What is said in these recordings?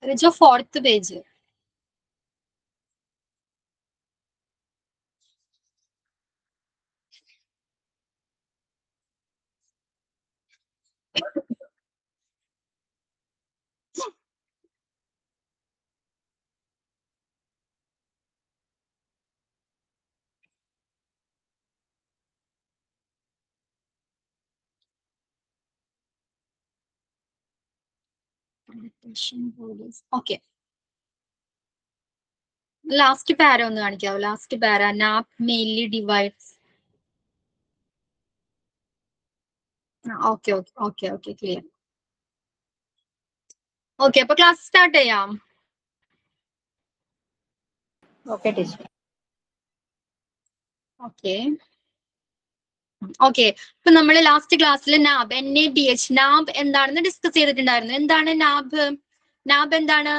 जो 4th page okay last പാര ഒന്ന് കാണിക്കാവോ last para NABH mainly divides okay okay okay okay clear okay അപ്പൊ ക്ലാസ് സ്റ്റാർട്ട് ചെയ്യാം ഓക്കെ ടീച്ചർ. ഓക്കെ ഓക്കെ ഇപ്പൊ നമ്മൾ ലാസ്റ്റ് ക്ലാസ്സിൽ നാബ് NABH നാബ് എന്താണെന്ന് ഡിസ്കസ് ചെയ്തിട്ടുണ്ടായിരുന്നു. എന്താണ് നാബ്? നാബ് എന്താണ്?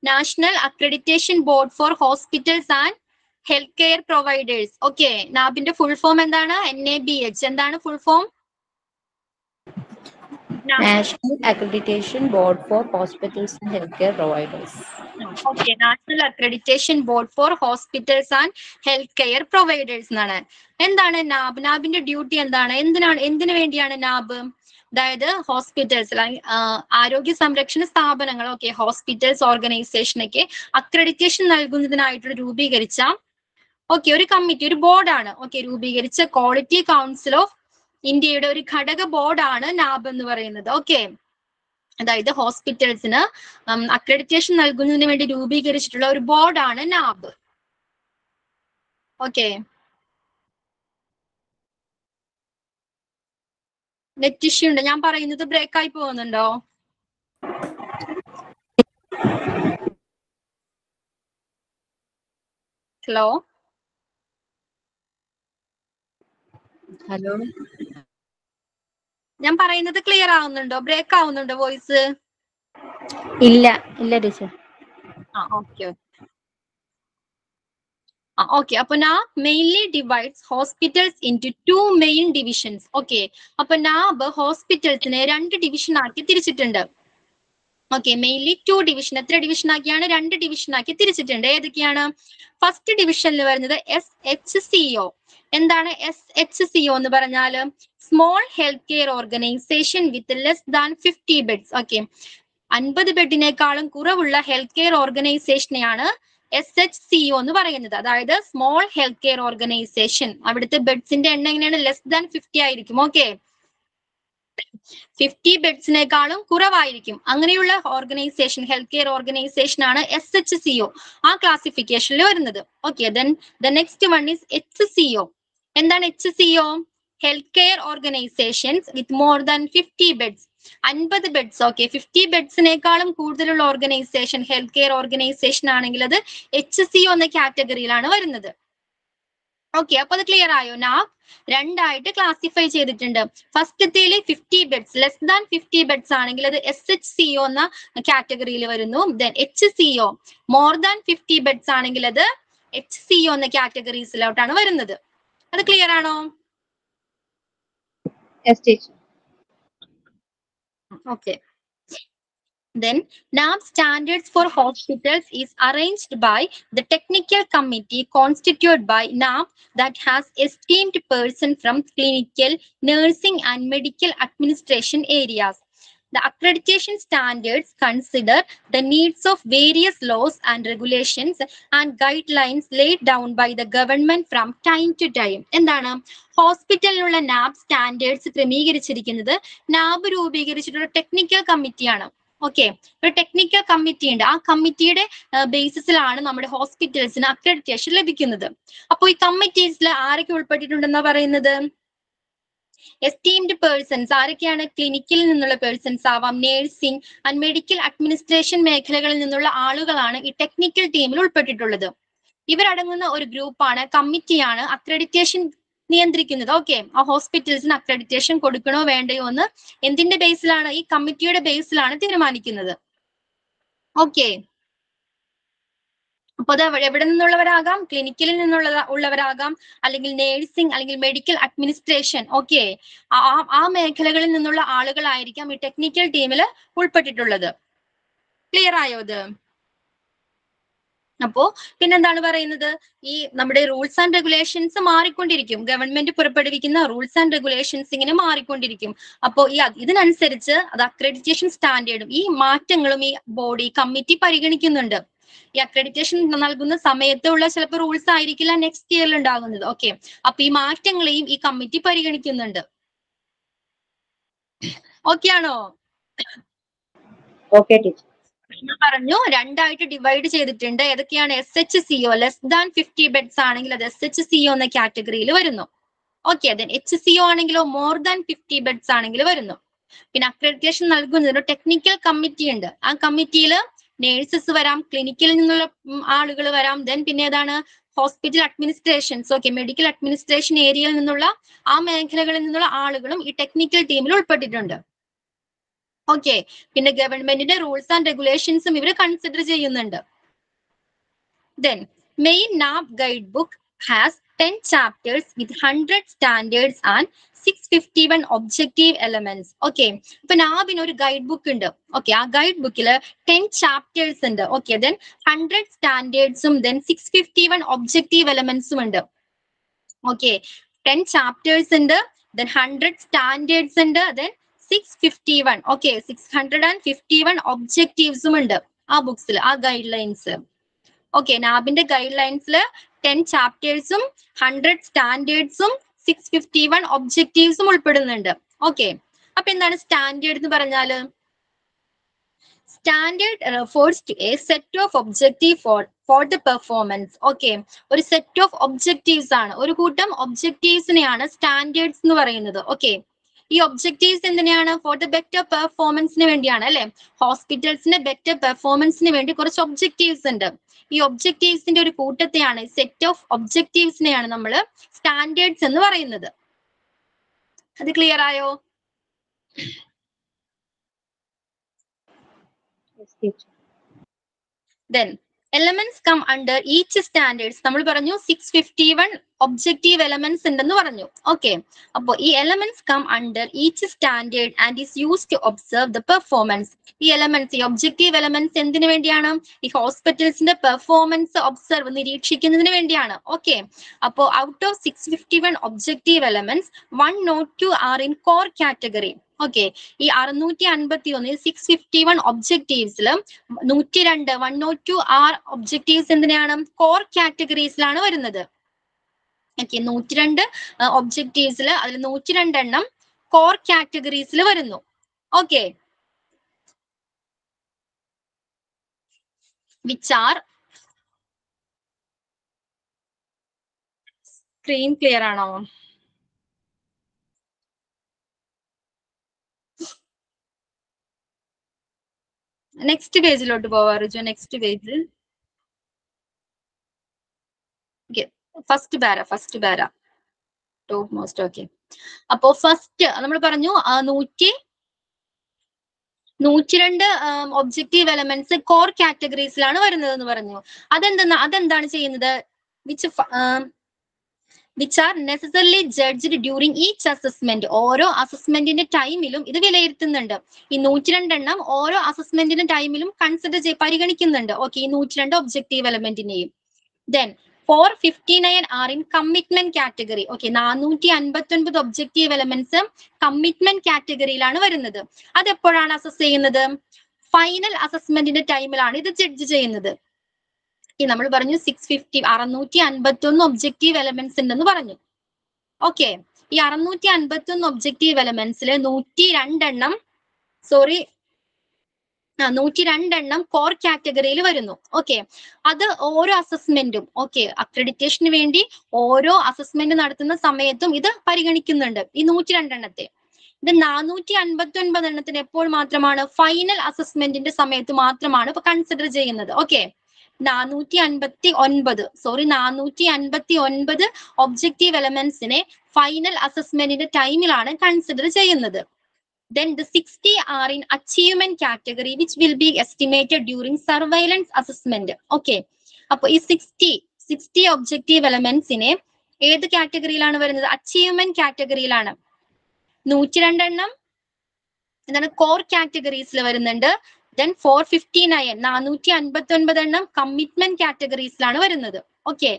National accreditation board for hospitals and health care providers. Okay നാബിന്റെ ഫുൾ ഫോം എന്താണ്? NABH എന്താണ് full form? National accreditation board for hospitals and health care providers. Okay national accreditation board for hospitals and health care providers എന്നാണ്. എന്താണ് നാബ്? നാബിന്റെ duty എന്താണ്? എന്തിനു വേണ്ടിയാണ് നാബ്? അതായത് hospitals ആരോഗ്യ സംരക്ഷണ സ്ഥാപനങ്ങൾ ഓക്കെ ഹോസ്പിറ്റൽസ് ഓർഗനൈസേഷനൊക്കെ അക്രഡിറ്റേഷൻ നൽകുന്നതിനായിട്ട് രൂപീകരിച്ച ഓക്കെ ഒരു കമ്മിറ്റി ഒരു ബോർഡാണ് ഓക്കെ രൂപീകരിച്ച ക്വാളിറ്റി കൗൺസിൽ ഓഫ് ഇന്ത്യയുടെ ഒരു ഘടക ബോർഡാണ് നാബ് എന്ന് പറയുന്നത്. ഓക്കെ അതായത് ഹോസ്പിറ്റൽസിന് അക്രഡിറ്റേഷൻ നൽകുന്നതിന് വേണ്ടി രൂപീകരിച്ചിട്ടുള്ള ഒരു ബോർഡാണ് നാബ്. ഓക്കെ നെറ്റ് ഇഷ്യൂ ഉണ്ട്. ഞാൻ പറയുന്നത് ബ്രേക്ക് ആയി പോകുന്നുണ്ടോ? ഹലോ ഹലോ ഞാൻ പറയുന്നത് ക്ലിയർ ആവുന്നുണ്ടോ? ബ്രേക്ക് ആവുന്നുണ്ടോ വോയിസ്? ഇല്ല ഇല്ല ടീച്ചർ. ഓക്കെ ഓക്കെ അപ്പൊ NABH mainly divides hospitals into 2 main divisions. Okay അപ്പൊ നാബ് ഹോസ്പിറ്റൽസിനെ 2 ഡിവിഷൻ ആക്കി തിരിച്ചിട്ടുണ്ട്. Okay mainly 2 division. എത്ര ഡിവിഷൻ ആക്കിയാണ്? 2 ഡിവിഷൻ ആക്കി തിരിച്ചിട്ടുണ്ട്. ഏതൊക്കെയാണ്? ഫസ്റ്റ് ഡിവിഷനിൽ വരുന്നത് SHCO. എന്താണ് SHCO എന്ന് പറഞ്ഞാല്? സ്മോൾ ഹെൽത്ത് കെയർ ഓർഗനൈസേഷൻ വിത്ത് ലെസ് ദാൻ 50 ബെഡ്സ്. ഓക്കെ 50 ബെഡിനേക്കാളും കുറവുള്ള ഹെൽത്ത് കെയർ ഓർഗനൈസേഷനെയാണ് SHCO എന്ന് പറയുന്നത്. അതായത് സ്മോൾ ഹെൽത്ത് കെയർ ഓർഗനൈസേഷൻ. അവിടുത്തെ ബെഡ്സിന്റെ എണ്ണം എങ്ങനെയാണ്? ലെസ് ദാൻ 50 ആയിരിക്കും. ഓക്കെ 50 ബെഡ്സിനേക്കാളും കുറവായിരിക്കും. അങ്ങനെയുള്ള ഓർഗനൈസേഷൻ ഹെൽത്ത് കെയർ ഓർഗനൈസേഷൻ ആണ് SHCO ആ ക്ലാസിഫിക്കേഷനിൽ വരുന്നത്. Okay the next one is HCO. എന്താണ് HCO? Health care organisations with more than 50 beds. 50 beds. Okay 50 ബെഡ്സിനേക്കാളും കൂടുതലുള്ള ഓർഗനൈസേഷൻ ഹെൽത്ത് കെയർ ഓർഗനൈസേഷൻ ആണെങ്കിൽ അത് HCO എന്ന കാറ്റഗറിയിലാണ് വരുന്നത്. ഓക്കെ അപ്പൊ അത് ക്ലിയർ ആയോ? നാബ് രണ്ടായിട്ട് ക്ലാസിഫൈ ചെയ്തിട്ടുണ്ട്. ഫസ്റ്റത്തേല് 50 ബെഡ്സ് ലെസ് ദാൻ 50 ബെഡ്സ് ആണെങ്കിൽ അത് SHCO എന്ന കാറ്റഗറിയിൽ വരുന്നു. Then HCO more than 50 beds ആണെങ്കിൽ അത് HCO എന്ന കാറ്റഗറീസിലോട്ടാണ് വരുന്നത്. അത് ക്ലിയർ ആണോ? Yes teacher. Okay. Then NAB standards for hospitals is arranged by the technical committee constituted by NAB that has esteemed person from clinical, nursing and medical administration areas. The accreditation standards consider the needs of various laws and regulations and guidelines laid down by the government from time to time. എന്താണ് ഹോസ്പിറ്റലിനുള്ള നാബ് standards ക്രമീകരിച്ചിരിക്കുന്നത് നാബ് രൂപീകരിച്ചിട്ടുള്ള technical കമ്മിറ്റിയാണ്. Okay ഒരു technical committee ഉണ്ട്. ആ കമ്മിറ്റിയുടെ ബേസിസിലാണ് നമ്മുടെ ഹോസ്പിറ്റൽസിന് accreditation ലഭിക്കുന്നത്. അപ്പോൾ ഈ കമ്മിറ്റീസിൽ ആരൊക്കെ ഉൾപ്പെട്ടിട്ടുണ്ടെന്നാ പറയുന്നത്? Esteemed persons. ആരൊക്കെയാണ്? ക്ലിനിക്കിൽ നിന്നുള്ള പേഴ്സൺസ് ആവാം, നേഴ്സിംഗ് ആൻഡ് മെഡിക്കൽ അഡ്മിനിസ്ട്രേഷൻ മേഖലകളിൽ നിന്നുള്ള ആളുകളാണ് ഈ ടെക്നിക്കൽ ടീമിൽ ഉൾപ്പെട്ടിട്ടുള്ളത്. ഇവരടങ്ങുന്ന ഒരു ഗ്രൂപ്പാണ് കമ്മിറ്റിയാണ് അക്രഡിറ്റേഷൻ നിയന്ത്രിക്കുന്നത്. ഓക്കെ ആ ഹോസ്പിറ്റൽസിന് അക്രഡിറ്റേഷൻ കൊടുക്കണോ വേണ്ടയോ എന്ന് എന്തിന്റെ ബേസിലാണ്? ഈ കമ്മിറ്റിയുടെ ബേസിലാണ് തീരുമാനിക്കുന്നത്. ഓക്കെ അപ്പൊ അത് എവിടെ നിന്നുള്ളവരാകാം? ക്ലിനിക്കിൽ ഉള്ളവരാകാം, അല്ലെങ്കിൽ നേഴ്സിംഗ് അല്ലെങ്കിൽ മെഡിക്കൽ അഡ്മിനിസ്ട്രേഷൻ. ഓക്കെ ആ മേഖലകളിൽ നിന്നുള്ള ആളുകളായിരിക്കാം ഈ ടെക്നിക്കൽ ടീമിൽ ഉൾപ്പെട്ടിട്ടുള്ളത്. ക്ലിയർ ആയോ ഇത്? അപ്പോ പിന്നെന്താണ് പറയുന്നത്, ഈ നമ്മുടെ റൂൾസ് ആൻഡ് റെഗുലേഷൻസ് മാറിക്കൊണ്ടിരിക്കും. ഗവൺമെന്റ് പുറപ്പെടുവിക്കുന്ന റൂൾസ് ആൻഡ് റെഗുലേഷൻസ് ഇങ്ങനെ മാറിക്കൊണ്ടിരിക്കും. അപ്പോൾ ഇതിനനുസരിച്ച് അത് അക്രഡിറ്റേഷൻ സ്റ്റാൻഡേർഡും ഈ മാറ്റങ്ങളും ഈ ബോഡി കമ്മിറ്റി പരിഗണിക്കുന്നുണ്ട്. ഈ അക്രഡിറ്റേഷൻ നൽകുന്ന സമയത്തുള്ള ചിലപ്പോൾ റൂൾസ് ആയിരിക്കില്ല നെക്സ്റ്റ് ഇയറിൽ ഉണ്ടാകുന്നത്. ഓക്കെ, അപ്പൊ ഈ മാറ്റങ്ങളെയും ഈ കമ്മിറ്റി പരിഗണിക്കുന്നുണ്ട്. ഓക്കെ ആണോ? Okay teacher. പറഞ്ഞു രണ്ടായിട്ട് ഡിവൈഡ് ചെയ്തിട്ടുണ്ട്. ഏതൊക്കെയാണ്? SHCO ലെസ് ദാൻ 50 ബെഡ്സ് ആണെങ്കിൽ അത് SHCO എന്ന കാറ്റഗറിയിൽ വരുന്നു. ഓക്കെ, ദെൻ HCO ആണെങ്കിലോ മോർ ദാൻ 50 ബെഡ്സ് ആണെങ്കിൽ വരുന്നു. പിന്നെ അക്രഡിറ്റേഷൻ നൽകുന്നതിന് ടെക്നിക്കൽ കമ്മിറ്റി ഉണ്ട്. ആ കമ്മിറ്റിയിൽ നേഴ്സസ് വരാം, ക്ലിനിക്കിൽ നിന്നുള്ള ആളുകൾ വരാം, ദെൻ പിന്നെ ഏതാണ് hospital administrations, okay, medical administration ഏരിയയിൽ നിന്നുള്ള ആ മേഖലകളിൽ നിന്നുള്ള ആളുകളും ഈ ടെക്നിക്കൽ ടീമിൽ ഉൾപ്പെട്ടിട്ടുണ്ട്. ഓക്കെ, പിന്നെ ഗവൺമെന്റിന്റെ റൂൾസ് ആൻഡ് റെഗുലേഷൻസും ഇവർ കൺസിഡർ ചെയ്യുന്നുണ്ട്. Then main NAB guide book has 10 chapters with 100 standards and 651 objective elements. Okay, ഇപ്പൊ NABിന് ഒരു ഗൈഡ് ബുക്ക് ഉണ്ട്. ഓക്കെ, ആ ഗൈഡ് ബുക്കിൽ 10 ചാപ്റ്റേഴ്സ് ഉണ്ട്. ഓക്കെ, ദെൻ 100 സ്റ്റാൻഡേർഡ്സും ദെൻ 651 ഒബ്ജക്റ്റീവ് എലമെന്റ്സും ഉണ്ട്. ഓക്കെ, 10 ചാപ്റ്റേഴ്സ് ഉണ്ട്, ദെൻ 100 സ്റ്റാൻഡേർഡ്സ് ഉണ്ട്, ദെൻ 651, ഓക്കെ, 651 ഒബ്ജക്റ്റീവ്സും ഉണ്ട് ആ ബുക്സിൽ, ആ ഗൈഡ് ലൈൻസ്. ഓക്കെ, NABിന്റെ ഗൈഡ് ലൈൻസിൽ 10 ചാപ്റ്റേഴ്സും 100 സ്റ്റാൻഡേർഡ്സും 651 ഒബ്ജക്റ്റീവ്സും ഉൾപ്പെടുന്നുണ്ട്. ഓക്കെ, അപ്പൊ എന്താണ് സ്റ്റാൻഡേർഡ് എന്ന് പറഞ്ഞാല്? Standard refers to a set of objective for the performance. Okay, ഒരു സെറ്റ് ഓഫ് ഒബ്ജക്റ്റീവ്സ് ആണ്, ഒരു കൂട്ടം ഒബ്ജക്റ്റീവ്സിനെയാണ് സ്റ്റാൻഡേർഡ്സ് എന്ന് പറയുന്നത്. ഓക്കെ, ഈ ഒബ്ജക്റ്റീവ്സ് എന്തിനാണ്? ഫോർ ദ ബെറ്റർ പെർഫോമൻസിന് വേണ്ടിയാണ്, അല്ലെ? ഹോസ്പിറ്റൽസിന്റെ ബെറ്റർ പെർഫോമൻസിന് വേണ്ടി കുറച്ച് ഒബ്ജക്റ്റീവ്സ് ഉണ്ട്. ഈ ഒബ്ജക്റ്റീവ്സിന്റെ ഒരു കൂട്ടത്തെയാണ്, സെറ്റ് ഓഫ് ഒബ്ജക്റ്റീവ്സിനെയാണ് നമ്മൾ സ്റ്റാൻഡേർഡ്സ് എന്ന് പറയുന്നത്. അത് ക്ലിയർ ആയോ? Then elements come under each standards. നമ്മൾ പറഞ്ഞു 651 ഒബ്ജക്റ്റീവ് എലമെന്റ്സ് ഉണ്ടെന്ന് പറഞ്ഞു. ഓക്കെ, അപ്പോ ഈ elements come under each standard and is use to observe the performance. ഈ എലമെന്റ്സ്, ഈ ഒബ്ജക്റ്റീവ് എലമെന്റ്സ് എന്തിനു വേണ്ടിയാണ്? ഈ ഹോസ്പിറ്റൽസിന്റെ പെർഫോമൻസ് ഒബ്സർവ്, നിരീക്ഷിക്കുന്നതിന് വേണ്ടിയാണ്. ഓക്കെ, അപ്പോ out of 651 objective elements 102 are in core category. Okay, ഈ 651 651 ഒബ്ജക്റ്റീവ്സിൽ 102 ആർ ഒബ്ജക്റ്റീവ്സ് എന്തിനാണ്? കോർ കാറ്റഗറീസിലാണ് വരുന്നത്. ഓക്കെ, 102 ഒബ്ജക്റ്റീവ്സിൽ അതിൽ 102 എണ്ണം കോർ കാറ്റഗറീസിൽ വരുന്നു. Okay, which are, screen clear ആണോ? നെക്സ്റ്റ് പേജിലോട്ട് പോവാ റിജു, നെക്സ്റ്റ് പേജ്. ഫസ്റ്റ് പാര ടോപ്പ് മോസ്റ്റ്. ഓക്കെ, അപ്പോ ഫസ്റ്റ് നമ്മൾ പറഞ്ഞു 102 ഒബ്ജക്റ്റീവ് എലമെന്റ്സ് കോർ കാറ്റഗറീസിലാണ് വരുന്നത് എന്ന് പറഞ്ഞു. അതെന്താണ് ചെയ്യുന്നത്? Which are necessarily judged during each assessment. ഓരോ അസസ്മെന്റിന്റെ ടൈമിലും ഇത് വിലയിരുത്തുന്നുണ്ട്. ഈ 102 എണ്ണം ഓരോ അസസ്മെന്റിന്റെ ടൈമിലും പരിഗണിക്കുന്നുണ്ട്. ഓക്കെ, ഈ 102 ഒബ്ജക്റ്റീവ് എലമെന്റിനെയും. Then 459 are in commitment category. Okay, 459 objective elements commitment കാറ്റഗറിയിലാണ് വരുന്നത്. അതെപ്പോഴാണ് അസസ് ചെയ്യുന്നത്? ഫൈനൽ അസസ്മെന്റിന്റെ ടൈമിലാണ് ഇത് ജഡ്ജ് ചെയ്യുന്നത്. നമ്മൾ പറഞ്ഞു 651 ഒബ്ജക്റ്റീവ് എലമെന്റ്സ് ഉണ്ടെന്ന് പറഞ്ഞു. ഓക്കെ, ഈ 651 ഒബ്ജക്റ്റീവ് എലമെന്റ്സിൽ 102 എണ്ണം കോർ കാറ്റഗറിയിൽ വരുന്നു. ഓക്കെ, അത് ഓരോ അസസ്മെന്റും, ഓക്കെ, അക്രഡിറ്റേഷന് വേണ്ടി ഓരോ അസസ്മെന്റ് നടത്തുന്ന സമയത്തും ഇത് പരിഗണിക്കുന്നുണ്ട്, ഈ 102 എണ്ണത്തെ. ഇത് 459 എണ്ണത്തിന് എപ്പോൾ മാത്രമാണ്? ഫൈനൽ അസസ്മെന്റിന്റെ സമയത്ത് മാത്രമാണ് ഇപ്പൊ കൺസിഡർ ചെയ്യുന്നത്. ഓക്കെ, 459 ഒബ്ജക്റ്റീവ് എലമെന്റ്സിനെ ഫൈനൽ അസസ്മെന്റിന്റെ ടൈമിലാണ് കൺസിഡർ ചെയ്യുന്നത്. Then the 60 are in achievement category, which will be estimated during surveillance assessment. Okay, അപ്പൊ ഈ 60 ഒബ്ജക്റ്റീവ് എലമെന്റ്സിനെ ഏത് കാറ്റഗറിയിലാണ് വരുന്നത്? അച്ചീവ്മെന്റ് കാറ്റഗറിയിലാണ്. 102 എണ്ണം എന്താണ്? കോർ കാറ്റഗറീസിൽ വരുന്നുണ്ട്. Then 459, 459 എണ്ണം കമ്മിറ്റ്മെന്റ് കാറ്റഗറീസിലാണ് വരുന്നത്. Okay.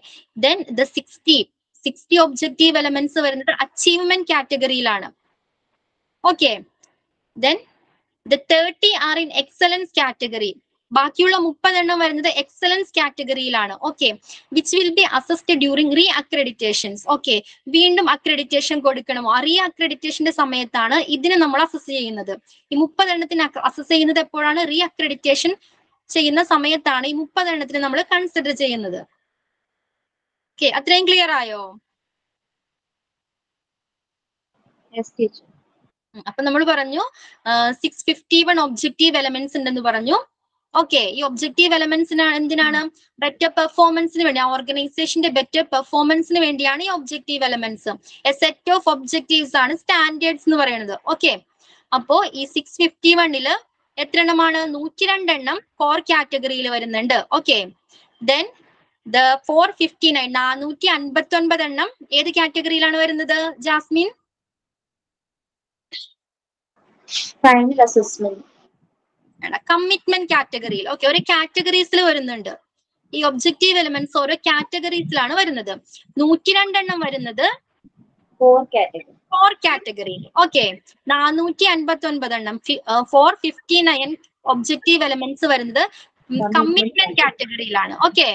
Then the 60 objective elements വരുന്നത് അച്ചീവ്മെന്റ് കാറ്റഗറിയിലാണ്. Okay. Then the 30 are in excellence category. ബാക്കിയുള്ള 30 എണ്ണം വരുന്നത് എക്സലൻസ് കാറ്റഗറിയിലാണ്. Okay. Which will be assessed during reaccreditations. Okay. വീണ്ടും അക്രഡിറ്റേഷൻ കൊടുക്കണമോ? റീ അക്രഡിറ്റേഷന്റെ സമയത്താണ് ഇതിനെ നമ്മൾ അസസ് ചെയ്യുന്നത്. ഈ 30 എണ്ണത്തിന് അസസ് ചെയ്യുന്നത് എപ്പോഴാണ്? റീ അക്രഡിറ്റേഷൻ ചെയ്യുന്ന സമയത്താണ് ഈ 30 എണ്ണത്തിന് നമ്മൾ കൺസിഡർ ചെയ്യുന്നത്. ഓക്കെ. അത്രയും ക്ലിയർ ആയോ? അപ്പൊ നമ്മൾ പറഞ്ഞു 651 ഒബ്ജക്റ്റീവ് എലമെന്റ്സ് ഉണ്ടെന്ന് പറഞ്ഞു. ഓക്കെ. ഈ ഒബ്ജക്റ്റീവ് എലമെന്റ്സിന് എന്തിനാണ്? ബെറ്റർ പെർഫോമൻസിന് വേണ്ടി, ഓർഗനൈസേഷന്റെ ബെറ്റർ പെർഫോമൻസിന് വേണ്ടിയാണ് ഈ objective elements. A set of objectives ആണ് സ്റ്റാൻഡേർഡ്സ് എന്ന് പറയുന്നത്. ഓക്കെ. അപ്പോ ഈ 651 എത്ര എണ്ണമാണ്? 102 എണ്ണം കോർ കാറ്റഗറിയിൽ വരുന്നുണ്ട്. ഓക്കെ. ദെൻ ദ 459, 459 എണ്ണം ഏത് കാറ്റഗറിയിലാണ് വരുന്നത് ജാസ്മിൻ? ഫൈനൽ അസസ്മെന്റ്, കമ്മിറ്റ്മെന്റ് കാറ്റഗറിയിൽ. ഓക്കെ. ഓരോ കാറ്റഗറീസിൽ വരുന്നുണ്ട്. ഈ ഒബ്ജക്റ്റീവ് എലമെന്റ്സ് ഓരോ കാറ്റഗറീസിലാണ് വരുന്നത്. 102 എണ്ണം വരുന്നത് ഫോർ കാറ്റഗറിയിൽ. ഓക്കെ. 459 എണ്ണം 459 ഒബ്ജക്റ്റീവ് എലമെന്റ്സ് വരുന്നത് കമ്മിറ്റ്മെന്റ് കാറ്റഗറിയിലാണ്. Okay.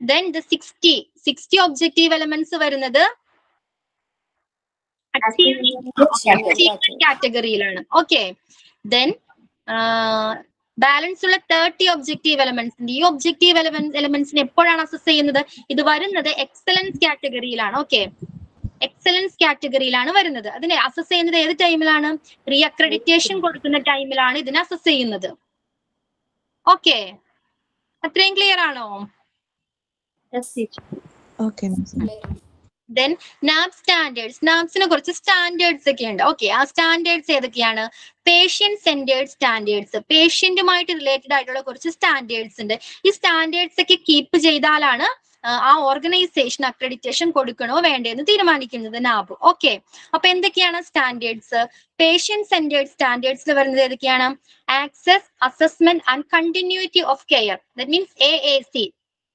Then the 60 objective elements വരുന്നത് കാറ്റഗറിയിലാണ്. ഓക്കെ. ദെൻ ബാലൻസ് ഉള്ള 30 ഒബ്ജക്റ്റീവ് എലമെന്റ്സ്. ഈ ഒബ്ജക്റ്റീവ് എലമെന്റ്സിന് എപ്പോഴാണ് അസസ് ചെയ്യുന്നത്? ഇത് വരുന്നത് എക്സലൻസ് കാറ്റഗറിയിലാണ്. ഓക്കെ. എക്സലൻസ് കാറ്റഗറിയിലാണ് വരുന്നത്. അതിനെ അസസ് ചെയ്യുന്നത് ഏത് ടൈമിലാണ്? റീ അക്രഡിറ്റേഷൻ കൊടുക്കുന്ന ടൈമിലാണ് ഇതിനെ അസസ് ചെയ്യുന്നത്. ഓക്കെ. അത്രയും ക്ലിയർ ആണോ? Then നാബ് standards. നാബ്സിനെ കുറിച്ച് സ്റ്റാൻഡേർഡ്സ് ഒക്കെ ഉണ്ട്. ഓക്കെ. ആ സ്റ്റാൻഡേർഡ്സ് ഏതൊക്കെയാണ്? Patient centred standards. പേഷ്യന്റുമായിട്ട് റിലേറ്റഡ് ആയിട്ടുള്ള കുറച്ച് സ്റ്റാൻഡേർഡ്സ് ഉണ്ട്. ഈ സ്റ്റാൻഡേർഡ്സ് ഒക്കെ കീപ്പ് ചെയ്താലാണ് ആ ഓർഗനൈസേഷൻ അക്രഡിറ്റേഷൻ കൊടുക്കണോ വേണ്ടതെന്ന് തീരുമാനിക്കുന്നത് നാബ്. ഓക്കെ. അപ്പൊ എന്തൊക്കെയാണ് സ്റ്റാൻഡേർഡ്സ്? പേഷ്യന്റ് സെന്റേർഡ് സ്റ്റാൻഡേർഡ്സിൽ വരുന്നത് ഏതൊക്കെയാണ്? Access, assessment and continuity of care. That means AAC.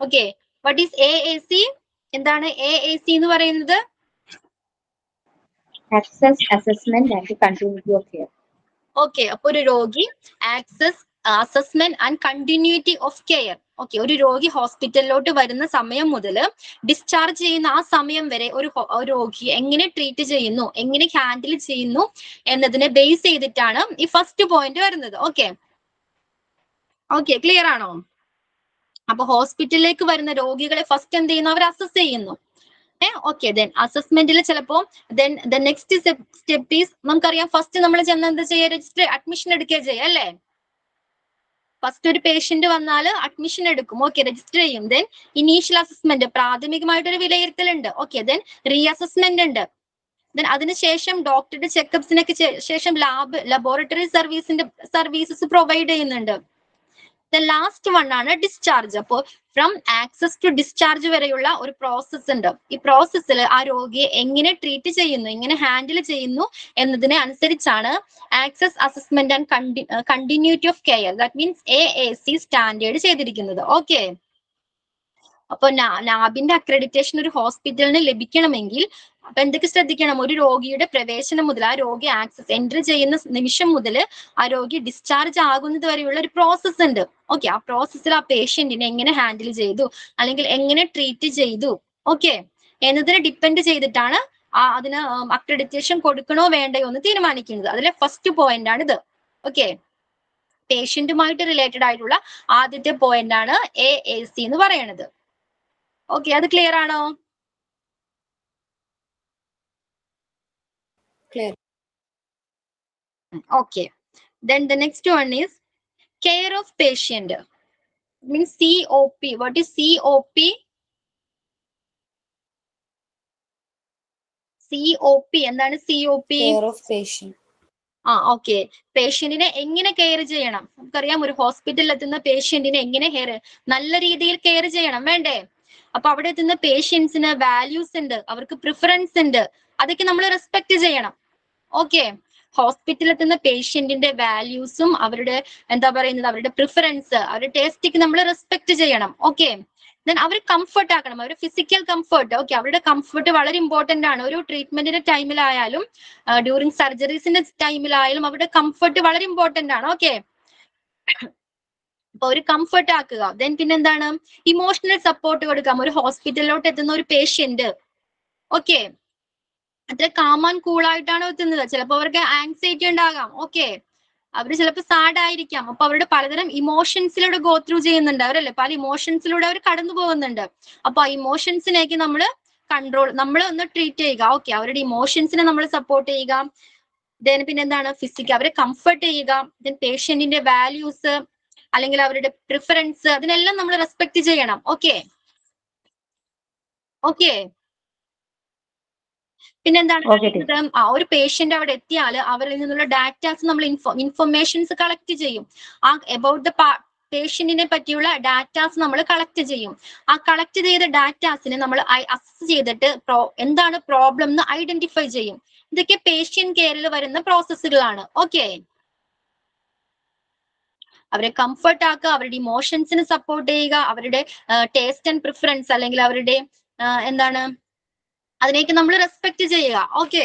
Okay. What is AAC? എന്താണ് AAC എന്ന് പറയുന്നത്? Access, assessment and continuity of care. Okay. അപ്പൊ ഒരു രോഗി access, assessment and continuity of care. Okay. ഒരു രോഗി ഹോസ്പിറ്റലിലോട്ട് വരുന്ന സമയം മുതൽ ഡിസ്ചാർജ് ചെയ്യുന്ന ആ സമയം വരെ ഒരു രോഗി എങ്ങനെ ട്രീറ്റ് ചെയ്യുന്നു, എങ്ങനെ ഹാൻഡിൽ ചെയ്യുന്നു എന്നതിനെ ബേസ് ചെയ്തിട്ടാണ് ഈ ഫസ്റ്റ് പോയിന്റ് വരുന്നത്. ഓക്കെ. ഓക്കെ. ക്ലിയർ ആണോ? അപ്പൊ ഹോസ്പിറ്റലിലേക്ക് വരുന്ന രോഗികളെ ഫസ്റ്റ് എന്ത് ചെയ്യുന്നു? അവർ അസസ് ചെയ്യുന്നു. ഓക്കെ. ദെൻ അസസ്മെന്റിൽ ചിലപ്പോ ദെൻ നെക്സ്റ്റ് സ്റ്റെപ്പ് ഈസ്, നമുക്കറിയാം ഫസ്റ്റ് നമ്മൾ ചെന്ന് എന്താ ചെയ്യുക? രജിസ്റ്റർ അഡ്മിഷൻ എടുക്കുക ചെയ്യുക അല്ലേ? ഫസ്റ്റ് ഒരു പേഷ്യന്റ് വന്നാൽ അഡ്മിഷൻ എടുക്കും. ഓക്കെ. രജിസ്റ്റർ ചെയ്യും. ദെൻ ഇനീഷ്യൽ അസസ്മെന്റ്, പ്രാഥമികമായിട്ടൊരു വിലയിരുത്തലുണ്ട്. ഓക്കെ. ദെൻ റീ അസസ്മെന്റ് ഉണ്ട്. ദെൻ അതിനുശേഷം ഡോക്ടറുടെ ചെക്കപ്സിനൊക്കെ ശേഷം ലബോറട്ടറി സർവീസസ് പ്രൊവൈഡ് ചെയ്യുന്നുണ്ട്. ദ ലാസ്റ്റ് വൺ ആണ് ഡിസ്ചാർജ്. അപ്പോൾ ഫ്രം ആക്സസ് ടു ഡിസ്ചാർജ് വരെയുള്ള ഒരു പ്രോസസ് ഉണ്ട്. ഈ പ്രോസസ്സിൽ ആ രോഗിയെ എങ്ങനെ ട്രീറ്റ് ചെയ്യുന്നു, എങ്ങനെ ഹാൻഡിൽ ചെയ്യുന്നു എന്നതിനെ അനുസരിച്ചാണ് access, assessment and continuity of care, that means AAC standard ചെയ്തിരിക്കുന്നത്. ഓക്കെ. അപ്പൊ നാബിന്റെ അക്രഡിറ്റേഷൻ ഒരു ഹോസ്പിറ്റലിന് ലഭിക്കണമെങ്കിൽ അപ്പൊ എന്തൊക്കെ ശ്രദ്ധിക്കണം? ഒരു രോഗിയുടെ പ്രവേശനം മുതൽ ആ രോഗി ആക്സസ് എൻട്രി ചെയ്യുന്ന നിമിഷം മുതൽ ആ രോഗി ഡിസ്ചാർജ് ആകുന്നത് വരെയുള്ള ഒരു പ്രോസസ് ഉണ്ട്. ഓക്കെ. ആ പ്രോസസ്സിൽ ആ പേഷ്യന്റിനെ എങ്ങനെ ഹാൻഡിൽ ചെയ്തു, അല്ലെങ്കിൽ എങ്ങനെ ട്രീറ്റ് ചെയ്തു, ഓക്കെ, എന്നതിനെ ഡിപ്പെൻഡ് ചെയ്തിട്ടാണ് അതിന് അക്രഡിറ്റേഷൻ കൊടുക്കണോ വേണ്ടയോ എന്ന് തീരുമാനിക്കുന്നത്. അതിലെ ഫസ്റ്റ് പോയിന്റ് ആണ് ഇത്. ഓക്കെ. പേഷ്യന്റുമായിട്ട് റിലേറ്റഡ് ആയിട്ടുള്ള ആദ്യത്തെ പോയിന്റ് ആണ് AAC എന്ന് പറയുന്നത്. ഓക്കെ. അത് ക്ലിയർ ആണോ? Clear. Okay. Then the next one is care of patient. Means COP. What is COP? COP എന്താണ് COP? Care of patient. Okay. പേഷ്യന്റിനെ എങ്ങനെ കെയർ ചെയ്യണം? നമുക്കറിയാം ഒരു ഹോസ്പിറ്റലിൽ എത്തുന്ന പേഷ്യന്റിനെ എങ്ങനെ നല്ല രീതിയിൽ കെയർ ചെയ്യണം, വേണ്ടേ? അപ്പൊ അവിടെ എത്തുന്ന പേഷ്യൻസിന് വാല്യൂസ് ഉണ്ട്, അവർക്ക് പ്രിഫറൻസ് ഉണ്ട്, അതൊക്കെ നമ്മൾ റെസ്പെക്ട് ചെയ്യണം. ഓക്കെ. ഹോസ്പിറ്റലിൽ എത്തുന്ന പേഷ്യന്റിന്റെ വാല്യൂസും അവരുടെ എന്താ പറയുന്നത് അവരുടെ പ്രിഫറൻസ് അവരുടെ ടേസ്റ്റിക്ക് നമ്മൾ റെസ്പെക്ട് ചെയ്യണം. ഓക്കെ, ദെൻ അവർ കംഫർട്ട് ആക്കണം, അവർ ഫിസിക്കൽ കംഫർട്ട്. ഓക്കെ, അവരുടെ കംഫർട്ട് വളരെ ഇമ്പോർട്ടന്റ് ആണ്. ഒരു ട്രീറ്റ്മെന്റിന്റെ ടൈമിലായാലും ഡ്യൂറിങ് സർജറീസിന്റെ ടൈമിലായാലും അവരുടെ കംഫർട്ട് വളരെ ഇമ്പോർട്ടന്റ് ആണ്. ഓക്കെ, അപ്പൊ ഒരു കംഫർട്ട് ആക്കുക. ദെൻ പിന്നെന്താണ്, ഇമോഷണൽ സപ്പോർട്ട് കൊടുക്കാം. ഒരു ഹോസ്പിറ്റലിലോട്ട് എത്തുന്ന ഒരു പേഷ്യന്റ് ഓക്കെ അത്ര കാം ആൻഡ് കൂൾ ആയിട്ടാണ് എത്തുന്നത്. ചിലപ്പോൾ അവർക്ക് ആങ്സൈറ്റി ഉണ്ടാകാം. ഓക്കെ, അവർ ചിലപ്പോൾ സാഡ് ആയിരിക്കാം. അപ്പൊ അവരുടെ പലതരം ഇമോഷൻസിലൂടെ ഗോ ത്രൂ ചെയ്യുന്നുണ്ട് അവരല്ലേ, പല ഇമോഷൻസിലൂടെ അവർ കടന്നു പോകുന്നുണ്ട്. അപ്പൊ ആ ഇമോഷൻസിനേക്ക് നമ്മൾ നമ്മൾ ഒന്ന് ട്രീറ്റ് ചെയ്യുക. ഓക്കെ, അവരുടെ ഇമോഷൻസിനെ നമ്മൾ സപ്പോർട്ട് ചെയ്യുക. ദെൻ പിന്നെന്താണ്, ഫിസിക്കൽ അവരെ കംഫർട്ട് ചെയ്യുക. ദെൻ പേഷ്യന്റിന്റെ വാല്യൂസ് അല്ലെങ്കിൽ അവരുടെ പ്രിഫറൻസ് അതിനെല്ലാം നമ്മൾ റെസ്പെക്ട് ചെയ്യണം. ഓക്കെ ഓക്കെ പിന്നെന്താണ് പറയുന്നത്, ഒരു പേഷ്യന്റ് അവിടെ എത്തിയാൽ അവരിൽ നിന്നുള്ള ഡാറ്റാസ് നമ്മൾ ഇൻഫർമേഷൻസ് കളക്ട് ചെയ്യും. ആ അബൌട്ട് ദ പേഷ്യന്റിനെ പറ്റിയുള്ള ഡാറ്റാസ് നമ്മൾ കളക്ട് ചെയ്യും. ആ കളക്ട് ചെയ്ത ഡാറ്റാസിനെ നമ്മൾ അസസ് ചെയ്തിട്ട് എന്താണ് പ്രോബ്ലം എന്ന് ഐഡന്റിഫൈ ചെയ്യും. ഇതൊക്കെ പേഷ്യന്റ് കെയറിൽ വരുന്ന പ്രോസസ്സുകളാണ്. ഓക്കെ, അവരെ കംഫർട്ട് ആക്കുക, അവരുടെ ഇമോഷൻസിന് സപ്പോർട്ട് ചെയ്യുക, അവരുടെ ടേസ്റ്റ് ആൻഡ് പ്രിഫറൻസ് അല്ലെങ്കിൽ അവരുടെ എന്താണ് അതിനേക്ക് നമ്മൾ റെസ്പെക്ട് ചെയ്യുക. ഓക്കെ,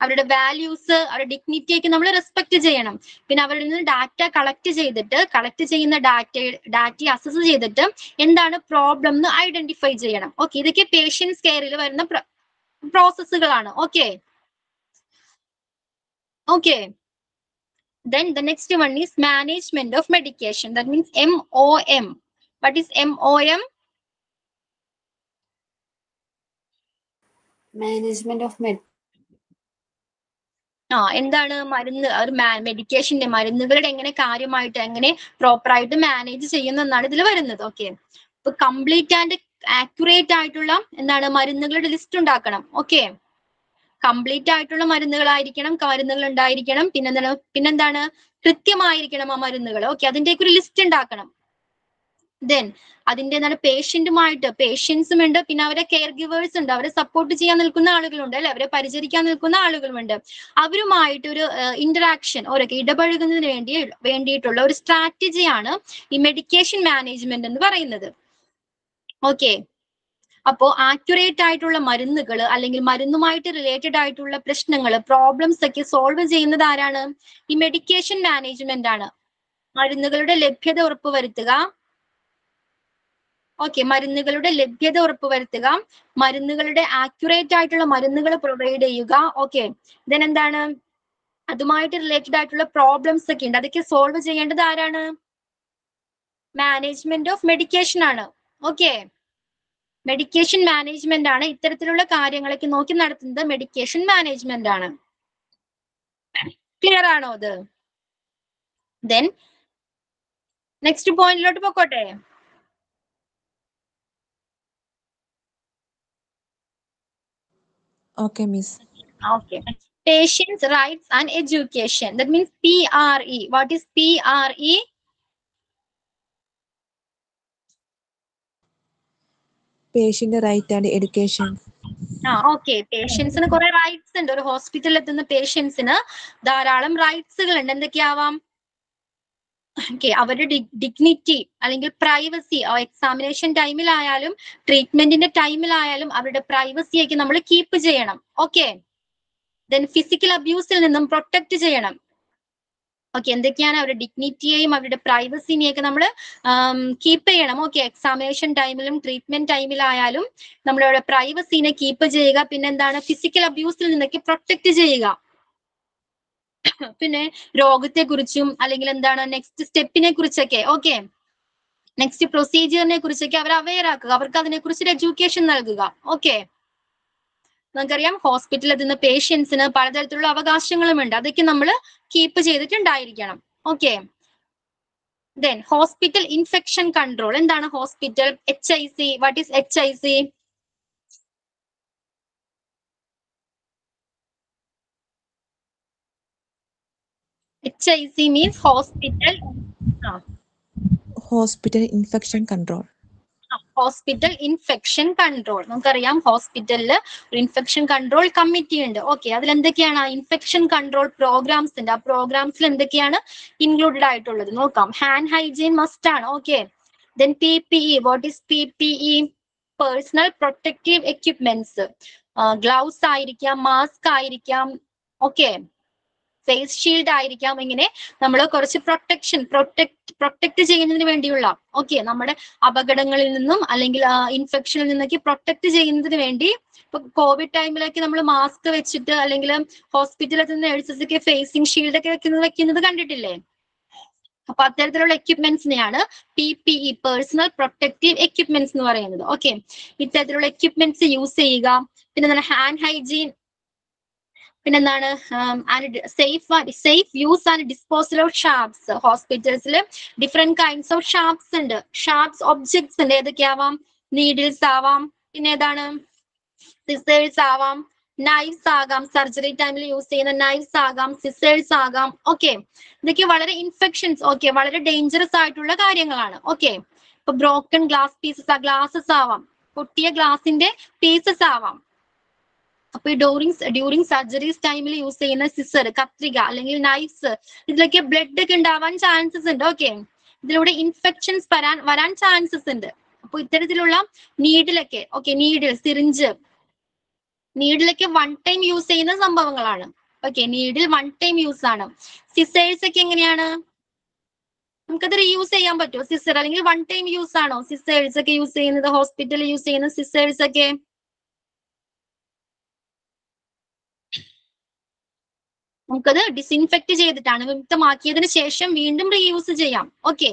അവരുടെ വാല്യൂസ് അവരുടെ ഡിഗ്നിറ്റിയൊക്കെ നമ്മൾ റെസ്പെക്ട് ചെയ്യണം. പിന്നെ അവരിൽ നിന്ന് ഡാറ്റ കളക്ട് ചെയ്യുന്ന ഡാറ്റയെ അസസ് ചെയ്തിട്ട് എന്താണ് പ്രോബ്ലം എന്ന് ഐഡന്റിഫൈ ചെയ്യണം. ഓക്കെ, ഇതൊക്കെ പേഷ്യൻസ് കെയറിൽ വരുന്ന പ്രോസസ്സുകളാണ്. Okay okay then the next one is management of medication. That means MOM. What is MOM? Management of എന്താണ് മരുന്ന് മെഡിക്കേഷന്റെ മരുന്നുകളുടെ എങ്ങനെ കാര്യമായിട്ട് എങ്ങനെ പ്രോപ്പർ ആയിട്ട് മാനേജ് ചെയ്യുന്നു എന്നാണ് ഇതിൽ വരുന്നത്. ഓക്കെ, ഇപ്പൊ കംപ്ലീറ്റ് ആൻഡ് ആക്യുറേറ്റ് ആയിട്ടുള്ള എന്താണ് മരുന്നുകളുടെ ലിസ്റ്റ് ഉണ്ടാക്കണം. ഓക്കെ, കംപ്ലീറ്റ് ആയിട്ടുള്ള മരുന്നുകൾ ഉണ്ടായിരിക്കണം. പിന്നെന്താണ് കൃത്യമായിരിക്കണം ആ മരുന്നുകൾ. ഓക്കെ, അതിന്റെയൊക്കെ ഒരു ലിസ്റ്റ് ഉണ്ടാക്കണം. ദെൻ അതിന്റെ എന്താണ് പേഷ്യൻസും ഉണ്ട്, പിന്നെ അവരെ കെയർ ഗിവേഴ്സ് ഉണ്ട്, അവരെ സപ്പോർട്ട് ചെയ്യാൻ നിൽക്കുന്ന ആളുകളുണ്ട് അല്ലെ, അവരെ പരിചരിക്കാൻ നിൽക്കുന്ന ആളുകളുമുണ്ട്. അവരുമായിട്ടൊരു ഇന്ററാക്ഷൻ ഇടപഴകുന്നതിന് വേണ്ടിയിട്ടുള്ള ഒരു സ്ട്രാറ്റജിയാണ് ഈ മെഡിക്കേഷൻ മാനേജ്മെന്റ് എന്ന് പറയുന്നത്. ഓക്കെ, അപ്പോ ആക്യുറേറ്റ് ആയിട്ടുള്ള മരുന്നുകൾ അല്ലെങ്കിൽ മരുന്നുമായിട്ട് റിലേറ്റഡ് ആയിട്ടുള്ള പ്രശ്നങ്ങൾ പ്രോബ്ലംസ് ഒക്കെ സോൾവ് ചെയ്യുന്നത് ആരാണ്? ഈ മെഡിക്കേഷൻ മാനേജ്മെന്റ് ആണ്. മരുന്നുകളുടെ ലഭ്യത ഉറപ്പുവരുത്തുക. ഓക്കെ, മരുന്നുകളുടെ ലഭ്യത ഉറപ്പുവരുത്തുക, മരുന്നുകളുടെ ആക്യുറേറ്റ് ആയിട്ടുള്ള മരുന്നുകൾ പ്രൊവൈഡ് ചെയ്യുക. ഓക്കെ, ദെൻ എന്താണ് അതുമായിട്ട് റിലേറ്റഡ് ആയിട്ടുള്ള പ്രോബ്ലംസ് ഒക്കെ ഉണ്ട്, അതൊക്കെ സോൾവ് ചെയ്യേണ്ടത് ആരാണ്? മാനേജ്മെന്റ് ഓഫ് മെഡിക്കേഷൻ ആണ്. ഓക്കെ, മെഡിക്കേഷൻ മാനേജ്മെന്റ് ആണ് ഇത്തരത്തിലുള്ള കാര്യങ്ങളൊക്കെ നോക്കി നടത്തുന്നത് മെഡിക്കേഷൻ മാനേജ്മെന്റ് ആണ്. ക്ലിയർ ആണോ അത്? ദെൻ നെക്സ്റ്റ് പോയിന്റിലോട്ട് പോക്കോട്ടെ. Okay, miss. Okay. Patients' rights and education. That means PRE. What is PRE? Patient right and education. Okay, പേഷ്യൻസിന് കുറെ റൈറ്റ്സ് ഉണ്ട്. ഒരു ഹോസ്പിറ്റലിൽ എത്തുന്ന പേഷ്യൻസിന് ധാരാളം റൈറ്റ്സുകൾ ഉണ്ട്. എന്തൊക്കെയാവാം? ഓക്കെ, അവരുടെ ഡിഗ്നിറ്റി അല്ലെങ്കിൽ പ്രൈവസി എക്സാമിനേഷൻ ടൈമിലായാലും ട്രീറ്റ്മെന്റിന്റെ ടൈമിലായാലും അവരുടെ പ്രൈവസിയൊക്കെ നമ്മൾ കീപ്പ് ചെയ്യണം. ഓക്കെ, ദെൻ ഫിസിക്കൽ അബ്യൂസിൽ നിന്നും പ്രൊട്ടക്ട് ചെയ്യണം. ഓക്കെ, എന്തൊക്കെയാണ് അവരുടെ ഡിഗ്നിറ്റിയെയും അവരുടെ പ്രൈവസിനെയൊക്കെ നമ്മൾ കീപ്പ് ചെയ്യണം. ഓക്കെ, എക്സാമിനേഷൻ ടൈമിലും ട്രീറ്റ്മെന്റ് ടൈമിലായാലും നമ്മളുടെ പ്രൈവസിനെ കീപ്പ് ചെയ്യുക. പിന്നെന്താണ് ഫിസിക്കൽ അബ്യൂസിൽ നിന്നൊക്കെ പ്രൊട്ടക്ട് ചെയ്യുക. പിന്നെ രോഗത്തെ കുറിച്ചും അല്ലെങ്കിൽ എന്താണ് നെക്സ്റ്റ് സ്റ്റെപ്പിനെ കുറിച്ചൊക്കെ ഓക്കെ നെക്സ്റ്റ് പ്രൊസീജിയറിനെ കുറിച്ചൊക്കെ അവർ അവെയർ ആക്കുക, അവർക്ക് അതിനെ കുറിച്ചൊരു എഡ്യൂക്കേഷൻ നൽകുക. ഓക്കെ, നമുക്കറിയാം ഹോസ്പിറ്റലിൽ എത്തുന്ന പേഷ്യൻസിന് പലതരത്തിലുള്ള അവകാശങ്ങളുമുണ്ട്, അതൊക്കെ നമ്മൾ കീപ്പ് ചെയ്തിട്ടുണ്ടായിരിക്കണം. Okay, then hospital infection control. എന്താണ് hospital HIC? What is HIC? HIC means hospital Hospital infection control. Hospital infection control. നമുക്കറിയാം ഹോസ്പിറ്റലിൽ ഒരു ഇൻഫെക്ഷൻ കൺട്രോൾ കമ്മിറ്റി ഉണ്ട്. ഓക്കെ, അതിൽ എന്തൊക്കെയാണ് ഇൻഫെക്ഷൻ കൺട്രോൾ പ്രോഗ്രാംസ് ഉണ്ട്. ആ പ്രോഗ്രാംസിൽ എന്തൊക്കെയാണ് ഇൻക്ലൂഡഡ് ആയിട്ടുള്ളത് നോക്കാം. ഹാൻഡ് ഹൈജീൻ മസ്റ്റ് ആണ്. Okay, then PPE. What is PPE? Personal protective equipments. Gloves ആയിരിക്കാം, മാസ്ക് ആയിരിക്കാം, ഓക്കെ, ഫേസ് ഷീൽഡ് ആയിരിക്കാം. ഇങ്ങനെ നമ്മൾ കുറച്ച് പ്രൊട്ടക്ട് ചെയ്യുന്നതിന് വേണ്ടിയുള്ള, ഓക്കെ, നമ്മുടെ അപകടങ്ങളിൽ നിന്നും അല്ലെങ്കിൽ ഇൻഫെക്ഷനിൽ നിന്നൊക്കെ പ്രൊട്ടക്ട് ചെയ്യുന്നതിന് വേണ്ടി ഇപ്പൊ കോവിഡ് ടൈമിലൊക്കെ നമ്മൾ മാസ്ക് വെച്ചിട്ട് അല്ലെങ്കിൽ ഹോസ്പിറ്റലിൽ എത്തുന്ന നേഴ്സസ് ഒക്കെ ഫേസിങ് ഷീൽഡ് ഒക്കെ വെക്കുന്നത് കണ്ടിട്ടില്ലേ? അപ്പൊ അത്തരത്തിലുള്ള എക്യുപ്മെന്റ്സിനെയാണ് PPE, പേഴ്സണൽ പ്രൊട്ടക്റ്റീവ് എക്യുപ്മെന്റ്സ് എന്ന് പറയുന്നത്. ഓക്കെ, ഇത്തരത്തിലുള്ള എക്യുപ്മെന്റ്സ് യൂസ് ചെയ്യുക. പിന്നെ ഹാൻഡ് ഹൈജീൻ, പിന്നെന്താണ് safe use and disposal of sharps. ഹോസ്പിറ്റൽസിൽ ഡിഫറെന്റ് കൈൻഡ്സ് ഓഫ് ഷാർപ്സ് ഉണ്ട്. ഷാർപ്സ് ഒബ്ജക്ട്സ് ഉണ്ട്. ഏതൊക്കെയാവാം? നീഡിൽസ് ആവാം, പിന്നെ ഏതാണ്, സിസേഴ്സ് ആവാം, നൈവ്സ് ആകാം, സർജറി ടൈമിൽ യൂസ് ചെയ്യുന്ന നൈവ്സ് ആകാം, സിസേഴ്സ് ആകാം. ഓക്കെ, ഇതൊക്കെ വളരെ ഇൻഫെക്ഷൻസ്, ഓക്കെ, വളരെ ഡേഞ്ചറസ് ആയിട്ടുള്ള കാര്യങ്ങളാണ്. ഓക്കെ, ഇപ്പൊ ബ്രോക്കൺ ഗ്ലാസ് പീസസ്, ഗ്ലാസസ് ആവാം, പൊട്ടിയ ഗ്ലാസിന്റെ പീസസ് ആവാം. അപ്പൊ ഡ്യൂറിങ് സർജറീസ് ടൈമിൽ യൂസ് ചെയ്യുന്ന സിസർ, കത്രിക അല്ലെങ്കിൽ നൈഫ്സ്, ഇതിലൊക്കെ ബ്ലഡ് ഒക്കെ ഉണ്ടാവാൻ ചാൻസസ് ഉണ്ട്. ഓക്കെ, ഇതിലൂടെ ഇൻഫെക്ഷൻസ് വരാൻ ചാൻസസ് ഉണ്ട്. അപ്പൊ ഇത്തരത്തിലുള്ള നീഡിലൊക്കെ, ഓക്കെ, നീഡിൽ, സിറിഞ്ച്, നീഡിലൊക്കെ വൺ ടൈം യൂസ് ചെയ്യുന്ന സംഭവങ്ങളാണ്. Okay, needle one time use ആണ്. സിസേഴ്സ് ഒക്കെ എങ്ങനെയാണ്? നമുക്കത് റീയൂസ് ചെയ്യാൻ പറ്റുമോ സിസർ? അല്ലെങ്കിൽ വൺ ടൈം യൂസ് ആണോ സിസേഴ്സ് ഒക്കെ യൂസ് ചെയ്യുന്നത്? ഹോസ്പിറ്റലിൽ യൂസ് ചെയ്യുന്ന സിസേഴ്സ് ഒക്കെ നമുക്കത് ഡിസിൻഫെക്ട് ചെയ്തിട്ടാണ്, വിമുക്തമാക്കിയതിന് ശേഷം വീണ്ടും റീയൂസ് ചെയ്യാം. ഓക്കെ,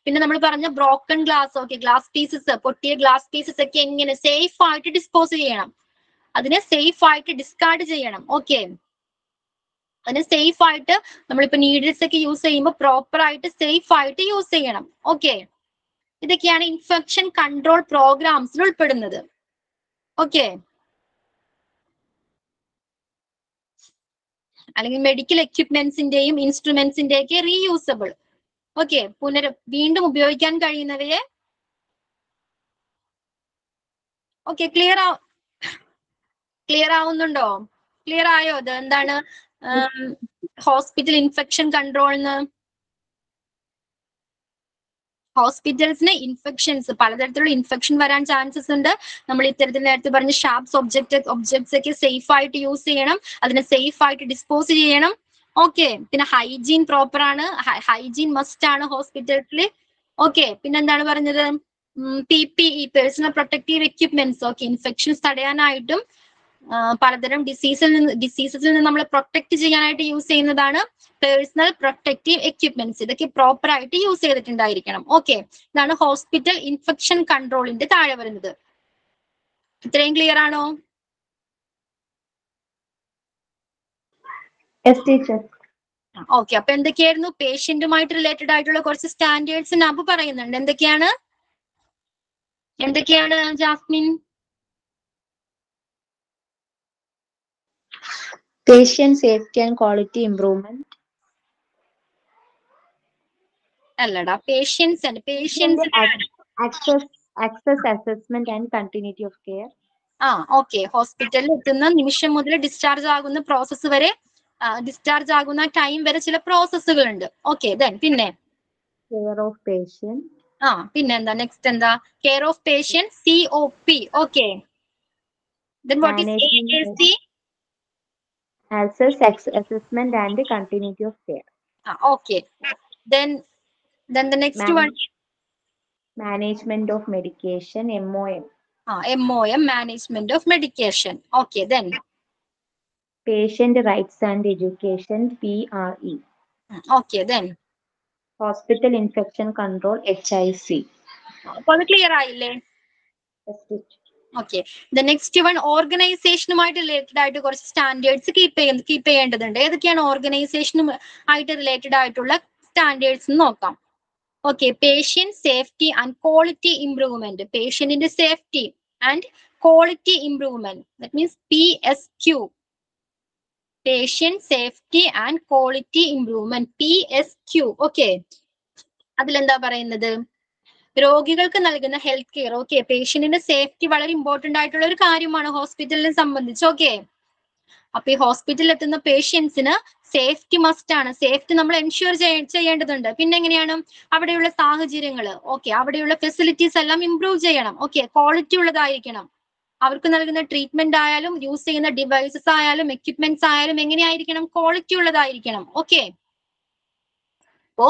പിന്നെ നമ്മൾ പറഞ്ഞ broken glass, okay, glass pieces, പൊട്ടിയ ഗ്ലാസ് പീസസ് ഒക്കെ എങ്ങനെ സേഫ് ആയിട്ട് ഡിസ്പോസ് ചെയ്യണം, അതിനെ സേഫ് ആയിട്ട് ഡിസ്കാർഡ് ചെയ്യണം. ഓക്കെ, അതിനെ സേഫ് ആയിട്ട് നമ്മളിപ്പോ നീഡിൽസ് ഒക്കെ യൂസ് ചെയ്യുമ്പോൾ പ്രോപ്പർ ആയിട്ട് സേഫ് ആയിട്ട് യൂസ് ചെയ്യണം. ഓക്കെ, ഇതൊക്കെയാണ് ഇൻഫെക്ഷൻ കൺട്രോൾ പ്രോഗ്രാംസിൽ ഉൾപ്പെടുന്നത്. ഓക്കെ, അല്ലെങ്കിൽ മെഡിക്കൽ എക്യുപ്മെന്റ്സിന്റെയും ഇൻസ്ട്രുമെന്റ്സിന്റെയൊക്കെ റീയൂസബിൾ, ഓക്കെ, വീണ്ടും ഉപയോഗിക്കാൻ കഴിയുന്നവയെ, ഓക്കെ, ക്ലിയർ ആവുന്നുണ്ടോ? ക്ലിയർ ആയോ? അത് എന്താണ് ഹോസ്പിറ്റൽ ഇൻഫെക്ഷൻ കൺട്രോളിന്? ഹോസ്പിറ്റൽസിന് ഇൻഫെക്ഷൻസ്, പലതരത്തിലുള്ള ഇൻഫെക്ഷൻ വരാൻ ചാൻസസ് ഉണ്ട്. നമ്മൾ ഇത്തരത്തിൽ നേരത്തെ പറഞ്ഞ ഷാർപ്സ് ഒബ്ജക്ട്സ് ഒക്കെ സേഫ് ആയിട്ട് യൂസ് ചെയ്യണം, അതിനെ സേഫ് ആയിട്ട് ഡിസ്പോസ് ചെയ്യണം. ഓക്കെ, പിന്നെ ഹൈജീൻ പ്രോപ്പർ ആണ്, ഹൈജീൻ മസ്റ്റ് ആണ് ഹോസ്പിറ്റൽസിൽ. ഓക്കെ, പിന്നെ എന്താണ് പറഞ്ഞത്? PPE, personal protective equipments. Okay, infections തടയാനായിട്ടും പലതരം ഡിസീസിൽ നിന്ന് നമ്മളെ പ്രൊട്ടക്ട് ചെയ്യാനായിട്ട് യൂസ് ചെയ്യുന്നതാണ് പേഴ്സണൽ പ്രൊട്ടക്റ്റീവ് എക്യുപ്മെന്റ്സ്. ഇതൊക്കെ പ്രോപ്പർ ആയിട്ട് യൂസ് ചെയ്തിട്ടുണ്ടായിരിക്കണം. ഓക്കെ, ഇതാണ് ഹോസ്പിറ്റൽ ഇൻഫെക്ഷൻ കൺട്രോളിന്റെ താഴെ വരുന്നത്. ഇത്രയും ക്ലിയർ ആണോ? ഓക്കെ, അപ്പൊ എന്തൊക്കെയായിരുന്നു പേഷ്യന്റുമായിട്ട് റിലേറ്റഡ് ആയിട്ടുള്ള കുറച്ച് സ്റ്റാൻഡേർഡ്സ് നബ് പറയുന്നുണ്ട്. എന്തൊക്കെയാണ് Jasmine? Patient safety and quality improvement. അല്ലടാ, patients Access assessment and continuity of care. Okay, ഹോസ്പിറ്റലിൽ എത്തുന്ന നിമിഷം മുതൽ ഡിസ്ചാർജ് ആകുന്ന പ്രോസസ്സ് വരെ, ഡിസ്ചാർജ് ആകുന്ന ടൈം വരെ ചില പ്രോസസ്സുകൾ ഉണ്ട്. ഓക്കെ, പിന്നെ Care of patient. പിന്നെ എന്താ നെക്സ്റ്റ്? എന്താ? Care of patient, COP. Okay, then what is AAC? Access assessment and continuity of care. Okay, then the next one, management of medication, MOM. MOM, management of medication. Okay, then patient rights and education, PRE. Okay, then hospital infection control, HIC. Clear ആയില്ലേ? Okay, the next one, ഓർഗനൈസേഷനുമായിട്ട് related ആയിട്ട് കുറച്ച് standards keep ചെയ്യേണ്ടതുണ്ട്. ഏതൊക്കെയാണ് ഓർഗനൈസേഷനുമായിട്ട് related ആയിട്ടുള്ള standards നോക്കാം. Okay, patient safety and quality improvement. പേഷ്യന്റിന്റെ safety and quality improvement, that means PSQ. Patient safety and quality improvement, PSQ. Okay, അതിലെന്താ പറയുന്നത്? രോഗികൾക്ക് നൽകുന്ന ഹെൽത്ത് കെയർ. ഓക്കെ, പേഷ്യന്റിന്റെ സേഫ്റ്റി വളരെ ഇമ്പോർട്ടന്റ് ആയിട്ടുള്ള ഒരു കാര്യമാണ് ഹോസ്പിറ്റലിനെ സംബന്ധിച്ച്. ഓക്കെ, അപ്പൊ ഈ ഹോസ്പിറ്റലിൽ എത്തുന്ന പേഷ്യൻസിന് സേഫ്റ്റി മസ്റ്റ് ആണ്. സേഫ്റ്റി നമ്മൾ എൻഷുർ ചെയ്യേണ്ടതുണ്ട്. പിന്നെ എങ്ങനെയാണ് അവിടെയുള്ള സാഹചര്യങ്ങൾ, ഓക്കെ, അവിടെയുള്ള ഫെസിലിറ്റീസ് എല്ലാം ഇംപ്രൂവ് ചെയ്യണം. ഓക്കെ, ക്വാളിറ്റി ഉള്ളതായിരിക്കണം. അവർക്ക് നൽകുന്ന ട്രീറ്റ്മെന്റ് ആയാലും യൂസ് ചെയ്യുന്ന ഡിവൈസസ് ആയാലും എക്യുപ്മെന്റ്സ് ആയാലും എങ്ങനെയായിരിക്കണം? ക്വാളിറ്റി ഉള്ളതായിരിക്കണം. ഓക്കെ, അപ്പോ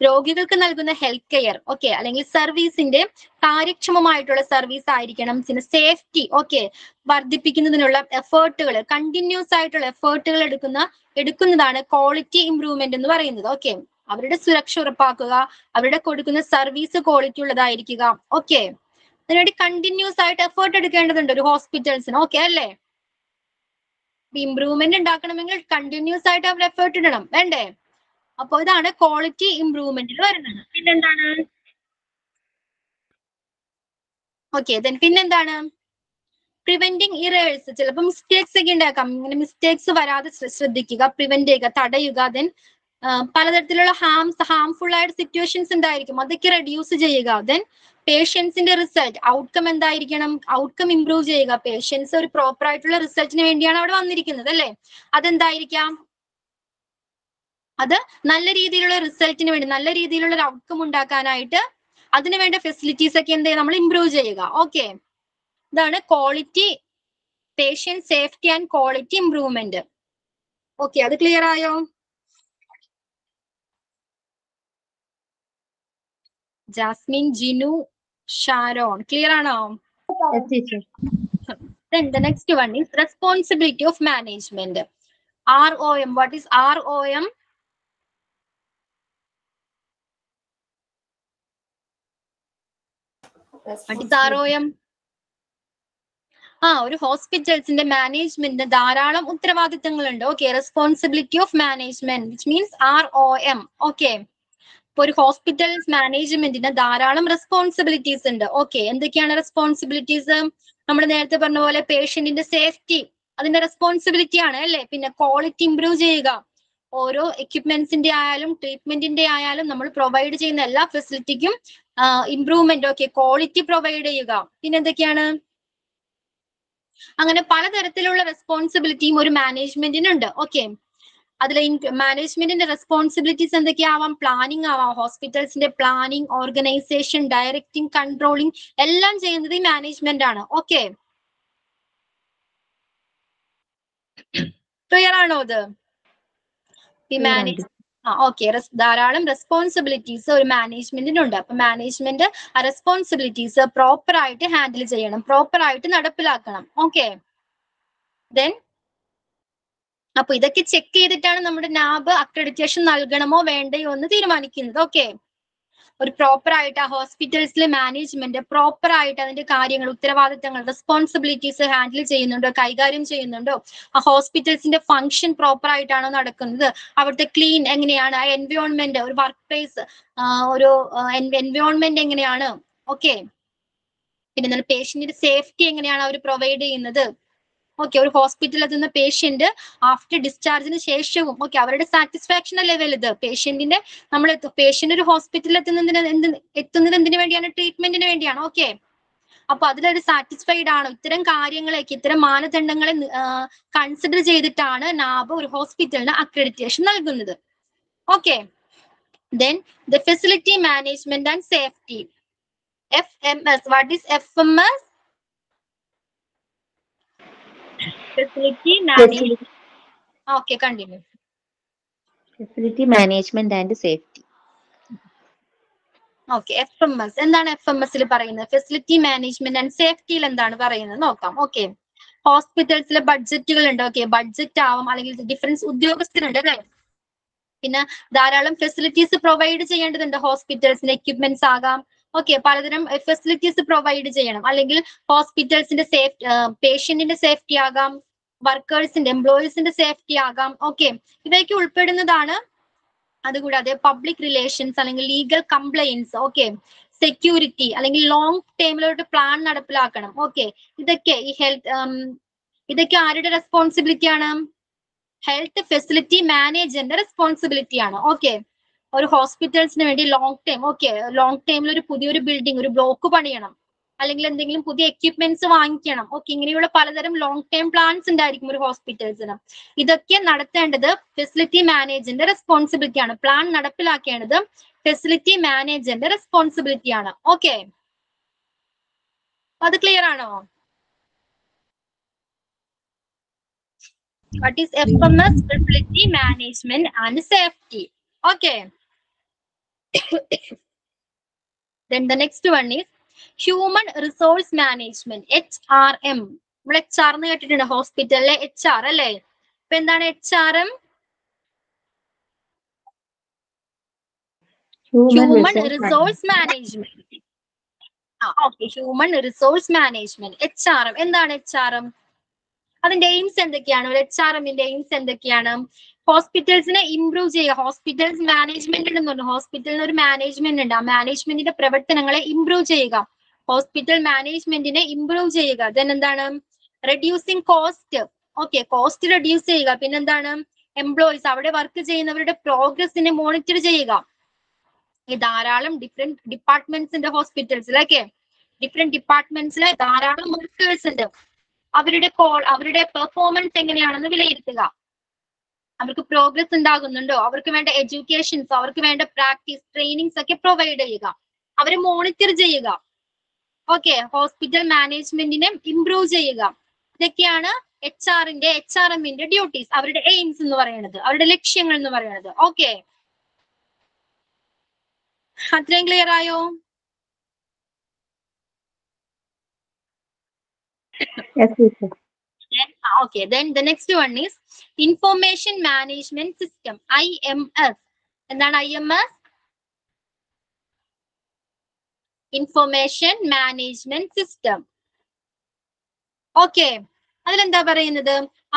രോഗികൾക്ക് നൽകുന്ന ഹെൽത്ത് കെയർ, ഓക്കെ, അല്ലെങ്കിൽ സർവീസിന്റെ കാര്യക്ഷമമായിട്ടുള്ള സർവീസ് ആയിരിക്കണം. പിന്നെ സേഫ്റ്റി, ഓക്കെ, വർദ്ധിപ്പിക്കുന്നതിനുള്ള എഫേർട്ടുകൾ, കണ്ടിന്യൂസ് ആയിട്ടുള്ള എഫേർട്ടുകൾ എടുക്കുന്നതാണ് ക്വാളിറ്റി ഇംപ്രൂവ്മെന്റ് എന്ന് പറയുന്നത്. ഓക്കെ, അവരുടെ സുരക്ഷ ഉറപ്പാക്കുക, അവരുടെ കൊടുക്കുന്ന സർവീസ് ക്വാളിറ്റി ഉള്ളതായിരിക്കുക. ഓക്കെ, അതിനുവേണ്ടി കണ്ടിന്യൂസ് ആയിട്ട് എഫേർട്ട് എടുക്കേണ്ടതുണ്ട് ഒരു ഹോസ്പിറ്റൽസിന്. ഓക്കെ അല്ലേ? ഇംപ്രൂവ്മെന്റ് ഉണ്ടാക്കണമെങ്കിൽ കണ്ടിന്യൂസ് ആയിട്ട് അവർ എഫേർട്ട് ഇടണം, വേണ്ടേ? അപ്പൊ ഇതാണ് ക്വാളിറ്റി ഇംപ്രൂവ്മെന്റിൽ വരുന്നത്. പിന്നെന്താണ്? ഓക്കെ, പിന്നെന്താണ്? Preventing errors. ചിലപ്പോൾ മിസ്റ്റേക്സ് ഒക്കെ ഉണ്ടാക്കാം. ഇങ്ങനെ മിസ്റ്റേക്സ് വരാതെ ശ്രദ്ധിക്കുക, പ്രിവെന്റ് ചെയ്യുക, തടയുക. ദെൻ പലതരത്തിലുള്ള ഹാംഫുൾ ആയിട്ട് സിറ്റുവേഷൻസ് ഉണ്ടായിരിക്കും, അതൊക്കെ റെഡ്യൂസ് ചെയ്യുക. ദെൻ പേഷ്യൻസിന്റെ റിസൾട്ട് ഔട്ട്കം എന്തായിരിക്കണം? ഔട്ട്കം ഇംപ്രൂവ് ചെയ്യുക. പേഷ്യൻസ് ഒരു പ്രോപ്പർ ആയിട്ടുള്ള റിസൾട്ടിന് വേണ്ടിയാണ് അവിടെ വന്നിരിക്കുന്നത് അല്ലേ? അതെന്തായിരിക്കാം? അത് നല്ല രീതിയിലുള്ള റിസൾട്ടിന് വേണ്ടി, നല്ല രീതിയിലുള്ള ഒരു ഔട്ട്കം ഉണ്ടാക്കാനായിട്ട് അതിനു വേണ്ട ഫെസിലിറ്റീസ് ഒക്കെ എന്ത് ചെയ്യുക? നമ്മൾ ഇംപ്രൂവ് ചെയ്യുക. ഓക്കെ, ഇതാണ് quality, patient safety and quality improvement. Okay, അത് ക്ലിയർ ആയോ? ജാസ്മിൻ, ജിനു, ഷാരോൺ, ക്ലിയർ ആണോ? Yes, teacher. Then the next one is responsibility of management. ROM. What is ROM? What is ROM? ഒരു ഹോസ്പിറ്റൽസിന്റെ മാനേജ്മെന്റിന് ധാരാളം ഉത്തരവാദിത്തങ്ങളുണ്ട്. Okay, responsibility of management which means ROM. Okay, ഇപ്പൊ ഒരു ഹോസ്പിറ്റൽസ് മാനേജ്മെന്റിന് ധാരാളം റെസ്പോൺസിബിലിറ്റീസ് ഉണ്ട്. ഓക്കെ, എന്തൊക്കെയാണ് റെസ്പോൺസിബിലിറ്റീസ്? നമ്മൾ നേരത്തെ പറഞ്ഞ പോലെ പേഷ്യന്റിന്റെ സേഫ്റ്റി അതിന്റെ റെസ്പോൺസിബിലിറ്റി ആണ് അല്ലേ? പിന്നെ ക്വാളിറ്റി ഇംപ്രൂവ് ചെയ്യുക. ഓരോ എക്യുപ്മെന്റ്സിന്റെ ആയാലും ട്രീറ്റ്മെന്റിന്റെ ആയാലും നമ്മൾ പ്രൊവൈഡ് ചെയ്യുന്ന എല്ലാ ഫെസിലിറ്റിക്കും ഇംപ്രൂവ്മെന്റ്, ഓക്കെ, ക്വാളിറ്റി പ്രൊവൈഡ് ചെയ്യുക. പിന്നെ എന്തൊക്കെയാണ്? അങ്ങനെ പലതരത്തിലുള്ള റെസ്പോൺസിബിലിറ്റിയും ഒരു മാനേജ്മെന്റിനുണ്ട്. ഓക്കെ, അതിൽ മാനേജ്മെന്റിന്റെ റെസ്പോൺസിബിലിറ്റീസ് എന്തൊക്കെയാവാം? പ്ലാനിങ് ആവാം. ഹോസ്പിറ്റൽസിന്റെ പ്ലാനിങ്, ഓർഗനൈസേഷൻ, ഡയറക്ടിങ്, കൺട്രോളിങ് എല്ലാം ചെയ്യുന്നത് ഈ മാനേജ്മെന്റ് ആണ്. ഓക്കെ, ക്ലിയർ ആണോ അത്? ഈ മാനേജ് ഓക്കെ, ധാരാളം റെസ്പോൺസിബിലിറ്റീസ് ഒരു മാനേജ്മെന്റിനുണ്ട്. അപ്പൊ മാനേജ്മെന്റ് ആ റെസ്പോൺസിബിലിറ്റീസ് പ്രോപ്പർ ആയിട്ട് ഹാൻഡിൽ ചെയ്യണം, പ്രോപ്പർ ആയിട്ട് നടപ്പിലാക്കണം. ഓക്കെ, ദെൻ അപ്പൊ ഇതൊക്കെ ചെക്ക് ചെയ്തിട്ടാണ് നമ്മുടെ നാബ് അക്രഡിറ്റേഷൻ നൽകണമോ വേണ്ടയോ എന്ന് തീരുമാനിക്കുന്നത്. ഓക്കെ, ഒരു പ്രോപ്പർ ആയിട്ട് ആ ഹോസ്പിറ്റൽസിലെ മാനേജ്മെന്റ് പ്രോപ്പർ ആയിട്ട് അതിന്റെ കാര്യങ്ങൾ, ഉത്തരവാദിത്തങ്ങൾ, റെസ്പോൺസിബിലിറ്റീസ് ഹാൻഡിൽ ചെയ്യുന്നുണ്ടോ, കൈകാര്യം ചെയ്യുന്നുണ്ടോ? ആ ഹോസ്പിറ്റൽസിന്റെ ഫംഗ്ഷൻ പ്രോപ്പർ ആയിട്ടാണോ നടക്കുന്നത്? അവിടുത്തെ ക്ലീൻ എങ്ങനെയാണ്? ആ എൻവയോൺമെന്റ്, ഒരു വർക്ക് പ്ലേസ്, ഒരു എൻവയോൺമെന്റ് എങ്ങനെയാണ്? ഓക്കെ, പിന്നെ പേഷ്യന്റിന്റെ സേഫ്റ്റി എങ്ങനെയാണ് അവർ പ്രൊവൈഡ് ചെയ്യുന്നത്? ഓക്കെ, ഒരു ഹോസ്പിറ്റലിൽ എത്തുന്ന പേഷ്യന്റ് ആഫ്റ്റർ ഡിസ്ചാർജിന് ശേഷവും ഓക്കെ അവരുടെ സാറ്റിസ്ഫാക്ഷൻ അല്ലേ വലുത്? പേഷ്യന്റിന്റെ പേഷ്യന്റ് ഒരു ഹോസ്പിറ്റലിൽ എത്തുന്നത് എന്തിനു വേണ്ടിയാണ്? ട്രീറ്റ്മെന്റിന് വേണ്ടിയാണ്. ഓക്കെ, അപ്പൊ അതിലൊരു സാറ്റിസ്ഫൈഡ് ആണോ? ഇത്തരം കാര്യങ്ങളൊക്കെ, ഇത്തരം മാനദണ്ഡങ്ങളെ കൺസിഡർ ചെയ്തിട്ടാണ് നാബ് ഒരു ഹോസ്പിറ്റലിന് അക്രഡിറ്റേഷൻ നൽകുന്നത്. Okay, then the facility management and safety, FMS. What is FMS? Facility management. Okay, continue. Facility management and safety. Okay, FMS. എന്താണ് FMS-ൽ പറയുന്നത്? ഫെസിലിറ്റി മാനേജ്മെന്റ് ആൻഡ് സേഫ്റ്റിയിൽ എന്താണ് പറയുന്നത് നോക്കാം. ഓക്കെ, ഹോസ്പിറ്റൽസിലെ ബഡ്ജറ്റുകൾ ഉണ്ട്. ഓക്കെ, ബഡ്ജറ്റ് ആവാം, അല്ലെങ്കിൽ ഡിഫറൻസ് ഉദ്യോഗസ്ഥരുണ്ട് അല്ലേ? പിന്നെ ധാരാളം ഫെസിലിറ്റീസ് പ്രൊവൈഡ് ചെയ്യേണ്ടതുണ്ട് ഹോസ്പിറ്റൽസിന്റെ. എക്യുപ്മെന്റ്സ് ആകാം. ഓക്കെ, പലതരം ഫെസിലിറ്റീസ് പ്രൊവൈഡ് ചെയ്യണം. അല്ലെങ്കിൽ ഹോസ്പിറ്റൽസിന്റെ പേഷ്യന്റിന്റെ സേഫ്റ്റി ആകാം, വർക്കേഴ്സിന്റെ, എംപ്ലോയീസിന്റെ സേഫ്റ്റി ആകാം. ഓക്കെ, ഇവയൊക്കെ ഉൾപ്പെടുന്നതാണ്. അതുകൂടാതെ പബ്ലിക് റിലേഷൻസ് അല്ലെങ്കിൽ ലീഗൽ കംപ്ലൈൻസ്, ഓക്കെ, സെക്യൂരിറ്റി അല്ലെങ്കിൽ ലോങ് ടൈമിലോട്ട് പ്ലാൻ നടപ്പിലാക്കണം. ഓക്കെ, ഇതൊക്കെ ഈ ഇതൊക്കെ ആരുടെ റെസ്പോൺസിബിലിറ്റി ആണ്? ഹെൽത്ത് ഫെസിലിറ്റി മാനേജറിന്റെ റെസ്പോൺസിബിലിറ്റി ആണ്. ഓക്കെ, ഒരു ഹോസ്പിറ്റൽസിന് വേണ്ടി ലോങ് ടൈം, ഓക്കെ, ലോങ് ടൈമിൽ ഒരു പുതിയൊരു ബിൽഡിംഗ്, ഒരു ബ്ലോക്ക് പണിയണം, അല്ലെങ്കിൽ എന്തെങ്കിലും പുതിയ എക്യുപ്മെന്റ്സ് വാങ്ങിക്കണം, ഓക്കെ, ഇങ്ങനെയുള്ള പലതരം ലോങ് ടൈം പ്ലാൻസ് ഉണ്ടായിരിക്കും ഒരു ഹോസ്പിറ്റൽസിന്. ഇതൊക്കെ നടത്തേണ്ടത് ഫെസിലിറ്റി മാനേജറിന്റെ റെസ്പോൺസിബിലിറ്റി ആണ്. പ്ലാൻ നടപ്പിലാക്കേണ്ടത് ഫെസിലിറ്റി മാനേജറിന്റെ റെസ്പോൺസിബിലിറ്റി ആണ്. ഓക്കെ, അത് ക്ലിയർ ആണോ? What is FMS? Facility Management and Safety. Okay. Then the next one is Human Resource Management, HRM. നമ്മൾ HR എന്ന് കേട്ടിട്ടുണ്ട് ഹോസ്പിറ്റലിലെ HR അല്ലേ? ഇപ്പൊ എന്താണ് HRM? Human Resource Management. Okay, Human Resource Management, HRM. എന്താണ് HRM? അതിന്റെ എയിംസ് എന്തൊക്കെയാണ്? ഒരു HRMന്റെ എയിംസ് എന്തൊക്കെയാണ്? ഹോസ്പിറ്റൽസിനെ ഇംപ്രൂവ് ചെയ്യുക. ഹോസ്പിറ്റൽസ് മാനേജ്മെന്റ് എന്ന് പറഞ്ഞു, ഹോസ്പിറ്റലിന് ഒരു മാനേജ്മെന്റ് ഉണ്ട്. ആ മാനേജ്മെന്റിന്റെ പ്രവർത്തനങ്ങളെ ഇംപ്രൂവ് ചെയ്യുക, ഹോസ്പിറ്റൽ മാനേജ്മെന്റിനെ ഇംപ്രൂവ് ചെയ്യുക. ദെൻ എന്താണ്? Reducing cost, okay, cost reduce ചെയ്യുക. പിന്നെന്താണ്? എംപ്ലോയീസ്, അവിടെ വർക്ക് ചെയ്യുന്നവരുടെ പ്രോഗ്രസിനെ മോണിറ്റർ ചെയ്യുക. ഈ ധാരാളം ഡിഫറെന്റ് ഡിപ്പാർട്ട്മെന്റ്സിന്റെ ഹോസ്പിറ്റൽസിലൊക്കെ, ഡിഫറെന്റ് ഡിപ്പാർട്ട്മെന്റ്സിലെ ധാരാളം വർക്കേഴ്സ് ഉണ്ട്. അവരുടെ പെർഫോമൻസ് എങ്ങനെയാണെന്ന് വിലയിരുത്തുക. അവർക്ക് പ്രോഗ്രസ് ഉണ്ടാകുന്നുണ്ടോ, അവർക്ക് വേണ്ട എഡ്യൂക്കേഷൻസ്, അവർക്ക് വേണ്ട പ്രാക്ടീസ് ട്രെയിനിങ്സ് ഒക്കെ പ്രൊവൈഡ് ചെയ്യുക, അവരെ മോണിറ്റർ ചെയ്യുക. ഓക്കെ, ഹോസ്പിറ്റൽ മാനേജ്മെന്റിനെ ഇംപ്രൂവ് ചെയ്യുക. ഇതൊക്കെയാണ് HRMന്റെ ഡ്യൂട്ടീസ്, അവരുടെ എയിംസ് എന്ന് പറയുന്നത്, അവരുടെ ലക്ഷ്യങ്ങൾ എന്ന് പറയുന്നത്. ഓക്കെ, അത്രയും ക്ലിയർ ആയോ? Yes, teacher. Okay, then the next one is Information Management System, IMS. എന്താണ് IMS? Information Management System. Okay, അതിലെന്താ പറയുന്നത്?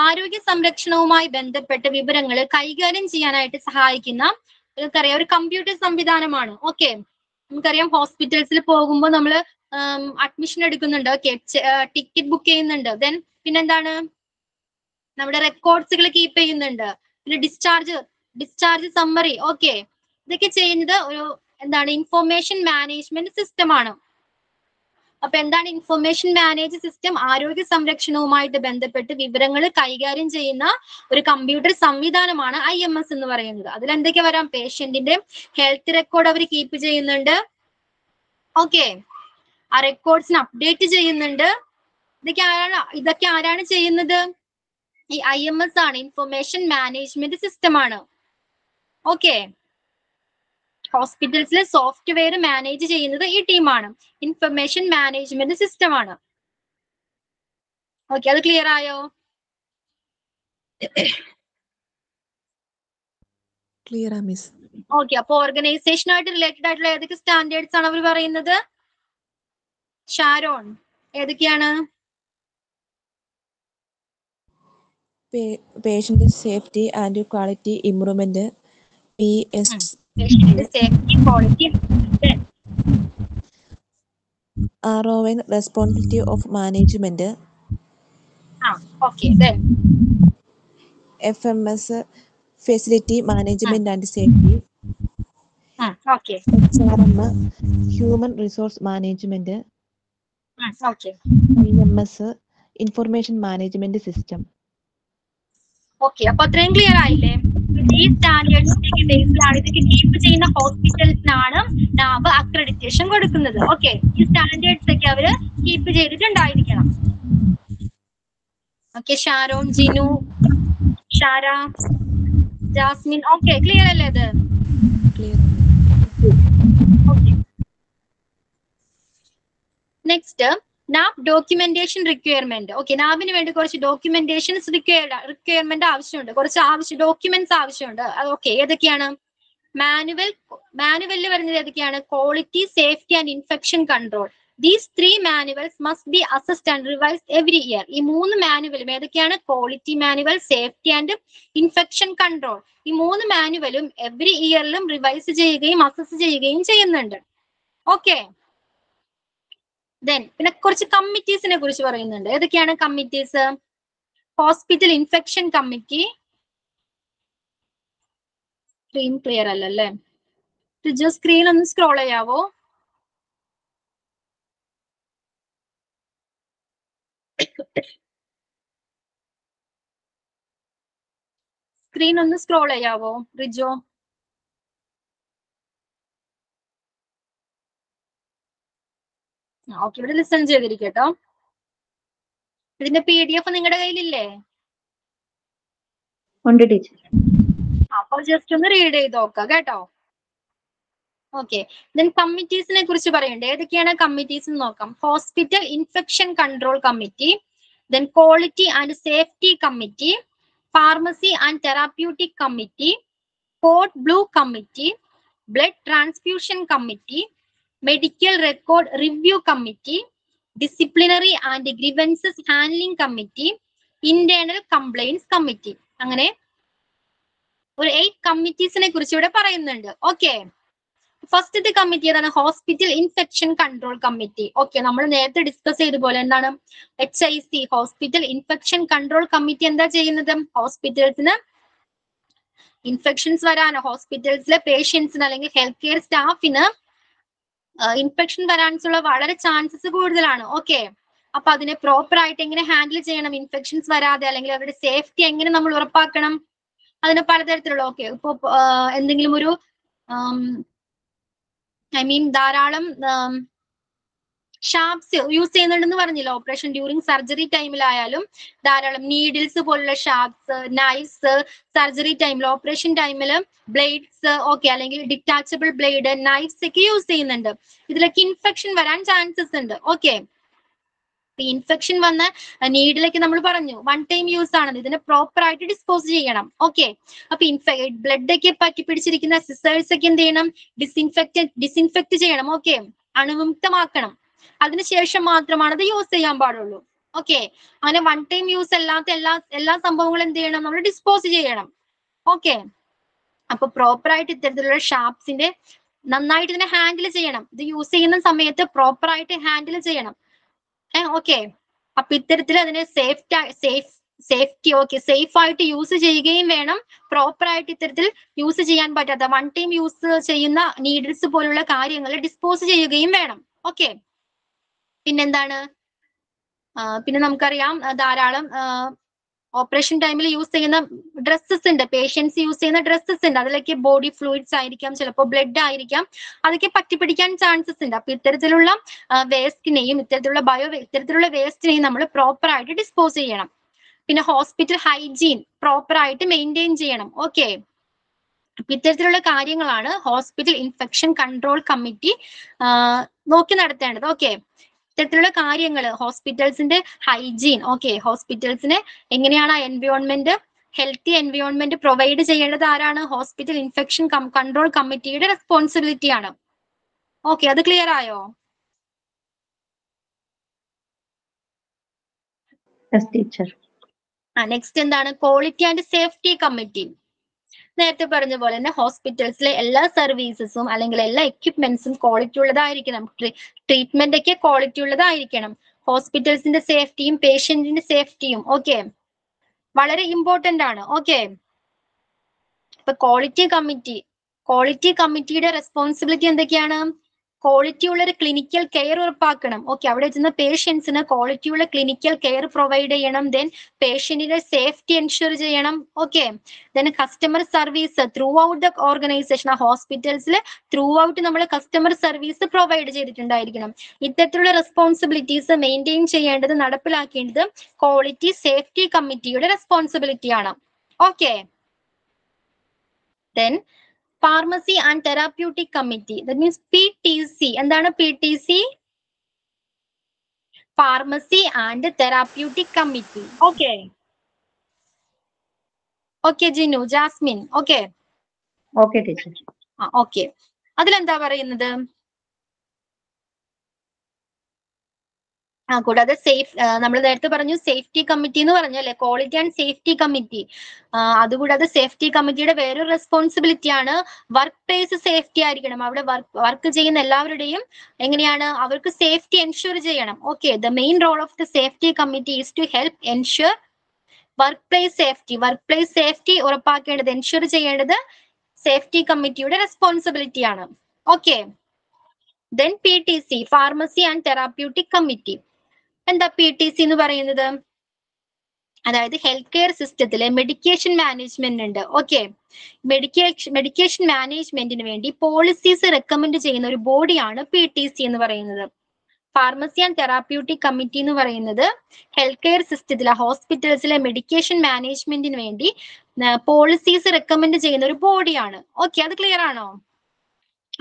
ആരോഗ്യ സംരക്ഷണവുമായി ബന്ധപ്പെട്ട വിവരങ്ങൾ കൈകാര്യം ചെയ്യാനായിട്ട് സഹായിക്കുന്ന നമുക്കറിയാം ഒരു കമ്പ്യൂട്ടർ സംവിധാനമാണ്. ഓക്കെ, നമുക്കറിയാം ഹോസ്പിറ്റൽസിൽ പോകുമ്പോൾ നമ്മൾ അഡ്മിഷൻ എടുക്കുന്നുണ്ട്, ഓക്കെ, ടിക്കറ്റ് ബുക്ക് ചെയ്യുന്നുണ്ട്, ദെൻ പിന്നെന്താണ്, നമ്മുടെ റെക്കോർഡ്സുകൾ കീപ്പ് ചെയ്യുന്നുണ്ട്, പിന്നെ ഡിസ്ചാർജ് സമ്മറി, ഓക്കെ, ഇതൊക്കെ ചെയ്യുന്നത് ഒരു എന്താണ് ഇൻഫർമേഷൻ മാനേജ്മെന്റ് സിസ്റ്റം ആണ്. അപ്പൊ എന്താണ് ഇൻഫർമേഷൻ മാനേജ് സിസ്റ്റം? ആരോഗ്യ സംരക്ഷണവുമായിട്ട് ബന്ധപ്പെട്ട് വിവരങ്ങൾ കൈകാര്യം ചെയ്യുന്ന ഒരു കമ്പ്യൂട്ടർ സംവിധാനമാണ് IMS എന്ന് പറയുന്നത്. അതിൽ എന്തൊക്കെ വരാം? പേഷ്യന്റിന്റെ ഹെൽത്ത് റെക്കോർഡ് അവർ കീപ്പ് ചെയ്യുന്നുണ്ട്, ഓക്കെ, ആ റെക്കോർഡ്സിന് അപ്ഡേറ്റ് ചെയ്യുന്നുണ്ട്. ഇതൊക്കെ ആരാണ് ചെയ്യുന്നത്? ഈ IMS ആണ്, ഇൻഫർമേഷൻ മാനേജ്മെന്റ് സിസ്റ്റം ആണ്. ഓക്കെ, ഹോസ്പിറ്റൽസിലെ സോഫ്റ്റ്വെയർ മാനേജ് ചെയ്യുന്നത് ഈ ടീമാണ്, ഇൻഫർമേഷൻ മാനേജ്മെന്റ് സിസ്റ്റം ആണ്. ഓക്കെ, അത് ക്ലിയർ ആയോ? ക്ലിയർ ആ മിസ്. ഓക്കെ, അപ്പൊ ഓർഗനൈസേഷനുമായിട്ട് റിലേറ്റഡ് ആയിട്ടുള്ള ഏതൊക്കെ സ്റ്റാൻഡേർഡ്സ് ആണ് അവർ പറയുന്നത്? ഷാരോൺ, ഏതൊക്കെയാണ്? Patient safety and quality improvement, PS. Patient safety, quality, RON responsibility of management. Okay, then FMS facility management and safety. Okay, HRM human resource management. Okay, IMS information management system. Okay, അപ്പൊ അത്രയും clear ആയില്ലേ? ഈ സ്റ്റാൻഡേർഡ്സിലേക്ക് ബേസിലാണ് ഇതൊക്കെ keep ചെയ്യുന്ന ഹോസ്പിറ്റൽസിനാണ് NAB accreditation കൊടുക്കുന്നത്. Okay, ഈ സ്റ്റാൻഡേർഡ്സ് ഒക്കെ അവര് കീപ്പ് ചെയ്തിട്ടുണ്ടായിരിക്കണം. Okay, Sharon, Jinu, Shara, Jasmine, okay, clear അല്ലേ അത്? Clear. Next NAB documentation requirement. Okay, NABിന് വേണ്ടി കുറച്ച് ഡോക്യുമെന്റേഷൻസ് റിക്വയർമെന്റ് ആവശ്യമുണ്ട്, കുറച്ച് ഡോക്യുമെന്റ്സ് ആവശ്യമുണ്ട്. ഓക്കെ, ഏതൊക്കെയാണ്? മാനുവലിൽ വരുന്നത് ഏതൊക്കെയാണ്? Quality, safety and infection control. These 3 manuals must be assessed and revised every year. ഈ 3 മാനുവലും ഏതൊക്കെയാണ്? Quality manual, safety and infection control. ഈ 3 മാനുവലും എവറി ഇയറിലും റിവൈസ് ചെയ്യുകയും അസസ് ചെയ്യുകയും ചെയ്യുന്നുണ്ട്. ഓക്കെ, ദെൻ പിന്നെ കുറച്ച് കമ്മിറ്റീസിനെ കുറിച്ച് പറയുന്നുണ്ട്. ഏതൊക്കെയാണ് committees? Hospital infection committee. Screen clear അല്ലല്ലേ? റിജു സ്ക്രീൻ ഒന്ന് സ്ക്രോൾ ചെയ്യാവോ? സ്ക്രീൻ ഒന്ന് സ്ക്രോൾ ചെയ്യാവോ റിജു? ഓക്കെ, ഇവിടെ ലിസൺ ചെയ്തിരിക്കട്ടോ. ഇതിന്റെ PDF നിങ്ങളുടെ കയ്യിലില്ലേ? ഉണ്ട് ടീച്ചർ. അപ്പൊ ജസ്റ്റ് ഒന്ന് റീഡ് ചെയ്ത് നോക്കാം കേട്ടോ. ഓക്കെ, ദെൻ കമ്മിറ്റീസിനെ കുറിച്ച് പറയണ്ടേ. ഏതൊക്കെയാണ് കമ്മിറ്റീസ് എന്ന് നോക്കാം. Hospital infection control committee, then quality and safety committee, pharmacy and therapeutic committee, code blue committee, blood transfusion committee, medical record review committee, disciplinary and grievances handling committee, internal compliance committee. അങ്ങനെ ഒരു 8 കമ്മിറ്റീസിനെ കുറിച്ച് ഇവിടെ പറയുന്നുണ്ട്. Okay, ഫസ്റ്റത്തെ committee ഏതാണ്? Hospital infection control committee. Okay, നമ്മൾ നേരത്തെ discuss ചെയ്ത പോലെ എന്താണ് HIC, hospital infection control committee എന്താ ചെയ്യുന്നത്? ഹോസ്പിറ്റൽസിന് ഇൻഫെക്ഷൻസ് വരാനോ, ഹോസ്പിറ്റൽസിലെ പേഷ്യൻസിന് അല്ലെങ്കിൽ ഹെൽത്ത് കെയർ സ്റ്റാഫിന് ഇൻഫെക്ഷൻ വരാനുള്ള വളരെ ചാൻസസ് കൂടുതലാണ്. ഓക്കെ, അപ്പൊ അതിനെ പ്രോപ്പർ ആയിട്ട് എങ്ങനെ ഹാൻഡിൽ ചെയ്യണം, ഇൻഫെക്ഷൻസ് വരാതെ, അല്ലെങ്കിൽ അവരുടെ സേഫ്റ്റി എങ്ങനെ നമ്മൾ ഉറപ്പാക്കണം, അതിന് പലതരത്തിലുള്ള. ഓക്കെ, ഇപ്പൊ എന്തെങ്കിലും ഒരു ധാരാളം ഷാർപ്സ് യൂസ് ചെയ്യുന്നുണ്ടെന്ന് പറഞ്ഞില്ല. ഓപ്പറേഷൻ ഡ്യൂറിങ് സർജറി ടൈമിലായാലും ധാരാളം നീഡിൽസ് പോലുള്ള ഷാർപ്സ്, നൈഫ്സ്, സർജറി ടൈമിൽ, ഓപ്പറേഷൻ ടൈമിൽ ബ്ലേഡ്സ്, ഓക്കെ, അല്ലെങ്കിൽ ഡിറ്റാച്ചബിൾ ബ്ലേഡ്, നൈഫ്സ് ഒക്കെ യൂസ് ചെയ്യുന്നുണ്ട്. ഇതിലൊക്കെ ഇൻഫെക്ഷൻ വരാൻ ചാൻസസ് ഉണ്ട്. ഓക്കെ, ഇൻഫെക്ഷൻ വന്ന നീഡിലൊക്കെ നമ്മൾ പറഞ്ഞു 1 ടൈം യൂസ് ആണ്. ഇതിനെ പ്രോപ്പർ ആയിട്ട് ഡിസ്പോസ് ചെയ്യണം. ഓക്കെ, അപ്പൊ ബ്ലഡ് ഒക്കെ പറ്റി പിടിച്ചിരിക്കുന്ന സിസേഴ്സ് ഒക്കെ എന്ത് ചെയ്യണം? ഡിസിൻഫെക്ട് ചെയ്യണം. ഓക്കെ, അണുവിമുക്തമാക്കണം. അതിനുശേഷം മാത്രമാണ് അത് യൂസ് ചെയ്യാൻ പാടുള്ളൂ. ഓക്കെ, അങ്ങനെ 1 ടൈം യൂസ് അല്ലാത്ത എല്ലാ സംഭവങ്ങളും എന്ത് ചെയ്യണം? നമ്മൾ ഡിസ്പോസ് ചെയ്യണം. ഓക്കെ, അപ്പൊ പ്രോപ്പർ ആയിട്ട് ഇത്തരത്തിലുള്ള ഷാർപ്സിന്റെ നന്നായിട്ട് ഇതിനെ ഹാൻഡിൽ ചെയ്യണം. ഇത് യൂസ് ചെയ്യുന്ന സമയത്ത് പ്രോപ്പർ ആയിട്ട് ഹാൻഡിൽ ചെയ്യണം. ഓക്കെ, അപ്പൊ ഇത്തരത്തിൽ അതിനെ സേഫ് ആയിട്ട് യൂസ് ചെയ്യുകയും വേണം. പ്രോപ്പർ ആയിട്ട് ഇത്തരത്തിൽ യൂസ് ചെയ്യാൻ പറ്റാത്ത 1 ടൈം യൂസ് ചെയ്യുന്ന നീഡിൽസ് പോലുള്ള കാര്യങ്ങൾ ഡിസ്പോസ് ചെയ്യുകയും വേണം. ഓക്കെ, പിന്നെന്താണ്? പിന്നെ നമുക്കറിയാം ധാരാളം ഓപ്പറേഷൻ ടൈമിൽ യൂസ് ചെയ്യുന്ന ഡ്രസ്സസ് ഉണ്ട്, പേഷ്യൻസ് യൂസ് ചെയ്യുന്ന ഡ്രസ്സസ് ഉണ്ട്. അതിലൊക്കെ ബോഡി ഫ്ലൂയിഡ്സ് ആയിരിക്കാം, ചിലപ്പോൾ ബ്ലഡ് ആയിരിക്കാം, അതൊക്കെ പറ്റിപ്പിടിക്കാൻ ചാൻസസ് ഉണ്ട്. അപ്പൊ ഇത്തരത്തിലുള്ള ഇത്തരത്തിലുള്ള വേസ്റ്റിനെയും നമ്മൾ പ്രോപ്പർ ആയിട്ട് ഡിസ്പോസ് ചെയ്യണം. പിന്നെ ഹോസ്പിറ്റൽ ഹൈജീൻ പ്രോപ്പർ ആയിട്ട് മെയിൻറ്റെയിൻ ചെയ്യണം. ഓക്കെ, അപ്പൊ ഇത്തരത്തിലുള്ള കാര്യങ്ങളാണ് ഹോസ്പിറ്റൽ ഇൻഫെക്ഷൻ കൺട്രോൾ കമ്മിറ്റി നോക്കി നടത്തേണ്ടത്. ഓക്കെ, ഇത്തരത്തിലുള്ള കാര്യങ്ങൾ ഹോസ്പിറ്റൽസിന്റെ ഹൈജീൻ, ഓക്കെ, ഹോസ്പിറ്റൽസിന് എങ്ങനെയാണ് എൻവയോൺമെന്റ്, ഹെൽത്തി എൻവയോൺമെന്റ് പ്രൊവൈഡ് ചെയ്യേണ്ടത് ആരാണ്? ഹോസ്പിറ്റൽ ഇൻഫെക്ഷൻ കൺട്രോൾ കമ്മിറ്റിയുടെ റെസ്പോൺസിബിലിറ്റി ആണ്. ഓക്കെ, അത് ക്ലിയർ ആയോ? നെക്സ്റ്റ് എന്താണ്? Quality and safety committee. നേരത്തെ പറഞ്ഞ പോലെ തന്നെ ഹോസ്പിറ്റൽസിലെ എല്ലാ സർവീസസും അല്ലെങ്കിൽ എല്ലാ എക്യുപ്മെന്റ്സും ക്വാളിറ്റി ഉള്ളതായിരിക്കണം. ട്രീറ്റ്മെന്റ് ഒക്കെ ക്വാളിറ്റി ഉള്ളതായിരിക്കണം. ഹോസ്പിറ്റൽസിന്റെ സേഫ്റ്റിയും പേഷ്യന്റിന്റെ സേഫ്റ്റിയും ഓക്കെ വളരെ ഇമ്പോർട്ടന്റ് ആണ്. ഓക്കെ, ഇപ്പൊ ക്വാളിറ്റി കമ്മിറ്റിയുടെ റെസ്പോൺസിബിലിറ്റി എന്തൊക്കെയാണ്? ക്വാളിറ്റി ഉള്ള ഒരു ക്ലിനിക്കൽ കെയർ ഉറപ്പാക്കണം. ഓക്കെ, അവിടെ എത്തുന്ന പേഷ്യൻസിന് ക്വാളിറ്റി ഉള്ള ക്ലിനിക്കൽ കെയർ പ്രൊവൈഡ് ചെയ്യണം. ദെൻ പേഷ്യന്റിന്റെ സേഫ്റ്റി എൻഷുർ ചെയ്യണം. Okay, then customer service through out the organisation, ആ ഹോസ്പിറ്റൽസിൽ ത്രൂ ഔട്ട് നമ്മൾ കസ്റ്റമർ സർവീസ് പ്രൊവൈഡ് ചെയ്തിട്ടുണ്ടായിരിക്കണം. ഇത്തരത്തിലുള്ള റെസ്പോൺസിബിലിറ്റീസ് മെയിൻറ്റെയിൻ ചെയ്യേണ്ടത്, നടപ്പിലാക്കേണ്ടത് ക്വാളിറ്റി സേഫ്റ്റി കമ്മിറ്റിയുടെ റെസ്പോൺസിബിലിറ്റി ആണ്. Okay, then Pharmacy and Therapeutic Committee, that means PTC. എന്താണ് PTC? Pharmacy and Therapeutic Committee. Okay. Okay, Jinu, Jasmine. Okay. Okay, teacher. Okay. അതിലെന്താ പറയുന്നത്? കൂടാതെ നമ്മൾ നേരത്തെ പറഞ്ഞു സേഫ്റ്റി കമ്മിറ്റി എന്ന് പറഞ്ഞു അല്ലെ, ക്വാളിറ്റി ആൻഡ് സേഫ്റ്റി കമ്മിറ്റി. അതുകൂടാതെ സേഫ്റ്റി കമ്മിറ്റിയുടെ വേറൊരു റെസ്പോൺസിബിലിറ്റി ആണ് വർക്ക് പ്ലേസ് സേഫ്റ്റി ആയിരിക്കണം. അവിടെ വർക്ക് ചെയ്യുന്ന എല്ലാവരുടെയും എങ്ങനെയാണ് അവർക്ക് സേഫ്റ്റി എൻഷുർ ചെയ്യണം. Okay, the main role of the safety committee is to help ensure workplace safety. Workplace safety ഉറപ്പാക്കേണ്ടത്, എൻഷുർ ചെയ്യേണ്ടത് സേഫ്റ്റി കമ്മിറ്റിയുടെ റെസ്പോൺസിബിലിറ്റി ആണ്. Okay. Then PTC, pharmacy and therapeutic committee. എന്താ PTC എന്ന് പറയുന്നത്? അതായത് health care സിസ്റ്റത്തിലെ medication management ഉണ്ട്. ഓക്കെ. മെഡിക്കേഷൻ മാനേജ്മെന്റിന് വേണ്ടി പോളിസീസ് റെക്കമെൻഡ് ചെയ്യുന്ന ഒരു ബോഡിയാണ് PTC എന്ന് പറയുന്നത്. ഫാർമസി ആൻഡ് തെറാപ്യൂട്ടിക് കമ്മിറ്റി എന്ന് പറയുന്നത് ഹെൽത്ത് കെയർ സിസ്റ്റത്തിലെ ഹോസ്പിറ്റൽസിലെ മെഡിക്കേഷൻ മാനേജ്മെന്റിന് വേണ്ടി പോളിസീസ് റെക്കമെൻഡ് ചെയ്യുന്ന ഒരു ബോഡിയാണ്. ഓക്കെ, അത് ക്ലിയർ ആണോ?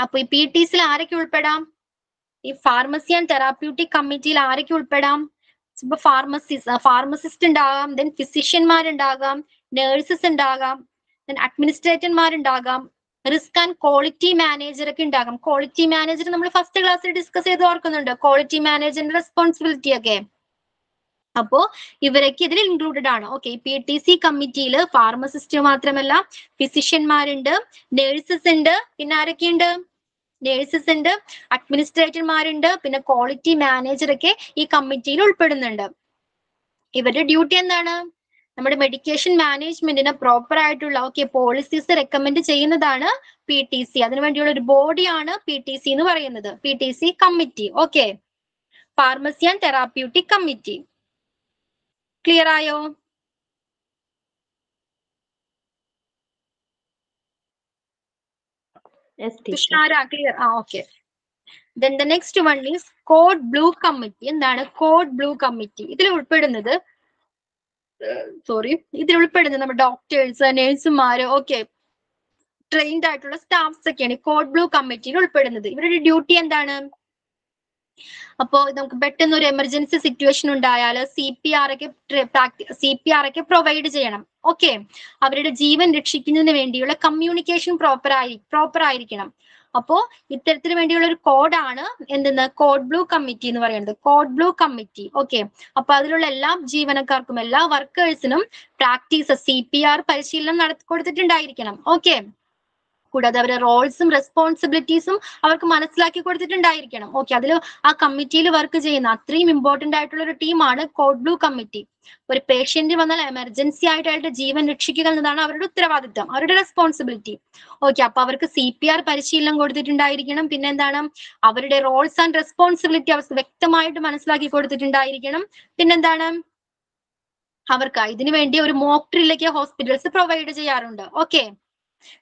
അപ്പൊ ഈ PTCയിൽ ആരൊക്കെ ഉൾപ്പെടാം? ഈ ഫാർമസി ആൻഡ് തെറാപ്യൂട്ടിക് കമ്മിറ്റിയിൽ ആരൊക്കെ ഉൾപ്പെടാം? ഇപ്പൊ ഫാർമസിസ്റ്റ് ഉണ്ടാകാം, ദെൻ ഫിസിഷ്യന്മാരുണ്ടാകാം, നേഴ്സസ് ഉണ്ടാകാം, ദെൻ അഡ്മിനിസ്ട്രേറ്റർമാരുണ്ടാകാം, റിസ്ക് ആൻഡ് ക്വാളിറ്റി മാനേജർ ഒക്കെ ഉണ്ടാകും. ക്വാളിറ്റി മാനേജർ നമ്മൾ ഫസ്റ്റ് ക്ലാസ്സിൽ ഡിസ്കസ് ചെയ്ത് ഓർക്കുന്നുണ്ട്, ക്വാളിറ്റി മാനേജറിന്റെ റെസ്പോൺസിബിലിറ്റി ഒക്കെ. അപ്പോ ഇവരൊക്കെ ഇതിൽ ഇൻക്ലൂഡഡ് ആണ്. ഓക്കെ, PTC കമ്മിറ്റിയിൽ ഫാർമസിസ്റ്റ് മാത്രമല്ല, ഫിസിഷ്യന്മാരുണ്ട്, നേഴ്സസ് ഉണ്ട്, പിന്നെ ആരൊക്കെയുണ്ട്? നേഴ്സസ് ഉണ്ട്, അഡ്മിനിസ്ട്രേറ്റർമാരുണ്ട്, പിന്നെ ക്വാളിറ്റി മാനേജർ ഒക്കെ ഈ കമ്മിറ്റിയിൽ ഉൾപ്പെടുന്നുണ്ട്. ഇവരുടെ ഡ്യൂട്ടി എന്താണ്? നമ്മുടെ മെഡിക്കേഷൻ മാനേജ്മെന്റിന് പ്രോപ്പർ ആയിട്ടുള്ള പോളിസീസ് റെക്കമെൻഡ് ചെയ്യുന്നതാണ് PTC. അതിനുവേണ്ടിയുള്ള ഒരു ബോഡിയാണ് PTC എന്ന് പറയുന്നത്, PTC committee. Okay, pharmacy and therapeutic committee. Clear ആയോ? Thushara clear? Okay. Then the next one is Code Blue Committee. എന്താണ് Code Blue Committee? ഇതിൽ ഉൾപ്പെടുന്നത് നമ്മുടെ ഡോക്ടേഴ്സ്, നേഴ്സുമാര്, ഓക്കെ, ട്രെയിൻഡ് ആയിട്ടുള്ള സ്റ്റാഫ്സ് ഒക്കെയാണ് കോഡ് ബ്ലൂ കമ്മിറ്റിയിൽ ഉൾപ്പെടുന്നത്. ഇവരുടെ ഡ്യൂട്ടി എന്താണ്? അപ്പോ നമുക്ക് പെട്ടെന്ന് ഒരു എമർജൻസി സിറ്റുവേഷൻ ഉണ്ടായാൽ CPR ഒക്കെ പ്രൊവൈഡ് ചെയ്യണം. ഓക്കെ, അവരുടെ ജീവൻ രക്ഷിക്കുന്നതിന് വേണ്ടിയുള്ള കമ്മ്യൂണിക്കേഷൻ പ്രോപ്പർ ആയിരിക്കണം. അപ്പോ ഇത്തരത്തിന് വേണ്ടിയുള്ള ഒരു കോഡാണ് എന്തെന്ന് കോഡ് ബ്ലൂ കമ്മിറ്റി എന്ന് പറയുന്നത്, കോഡ് ബ്ലൂ കമ്മിറ്റി. ഓക്കെ, അപ്പൊ അതിലുള്ള എല്ലാ ജീവനക്കാർക്കും, എല്ലാ വർക്കേഴ്സിനും പ്രാക്ടീസ് CPR പരിശീലനം കൊടുത്തിട്ടുണ്ടായിരിക്കണം. ഓക്കെ, കൂടാതെ അവരുടെ റോൾസും റെസ്പോൺസിബിലിറ്റീസും അവർക്ക് മനസ്സിലാക്കി കൊടുത്തിട്ടുണ്ടായിരിക്കണം. ഓക്കെ, അതിൽ ആ കമ്മിറ്റിയിൽ വർക്ക് ചെയ്യുന്ന അത്രയും ഇമ്പോർട്ടന്റ് ആയിട്ടുള്ള ഒരു ടീമാണ് കോഡ് ബ്ലൂ കമ്മിറ്റി. ഒരു പേഷ്യന്റ് വന്നാൽ എമർജൻസി ആയിട്ട് അയാളുടെ ജീവൻ രക്ഷിക്കുക എന്നതാണ് അവരുടെ ഉത്തരവാദിത്തം, അവരുടെ റെസ്പോൺസിബിലിറ്റി. ഓക്കെ, അപ്പൊ അവർക്ക് CPR പരിശീലനം കൊടുത്തിട്ടുണ്ടായിരിക്കണം. പിന്നെ എന്താണ്? അവരുടെ റോൾസ് ആൻഡ് റെസ്പോൺസിബിലിറ്റി അവർക്ക് വ്യക്തമായിട്ട് മനസ്സിലാക്കി കൊടുത്തിട്ടുണ്ടായിരിക്കണം. പിന്നെന്താണ്? അവർക്ക് ഇതിനു വേണ്ടി ഒരു മോക്ക് ഡ്രില്ലൊക്കെ ഹോസ്പിറ്റൽസ് പ്രൊവൈഡ് ചെയ്യാറുണ്ട്. ഓക്കെ,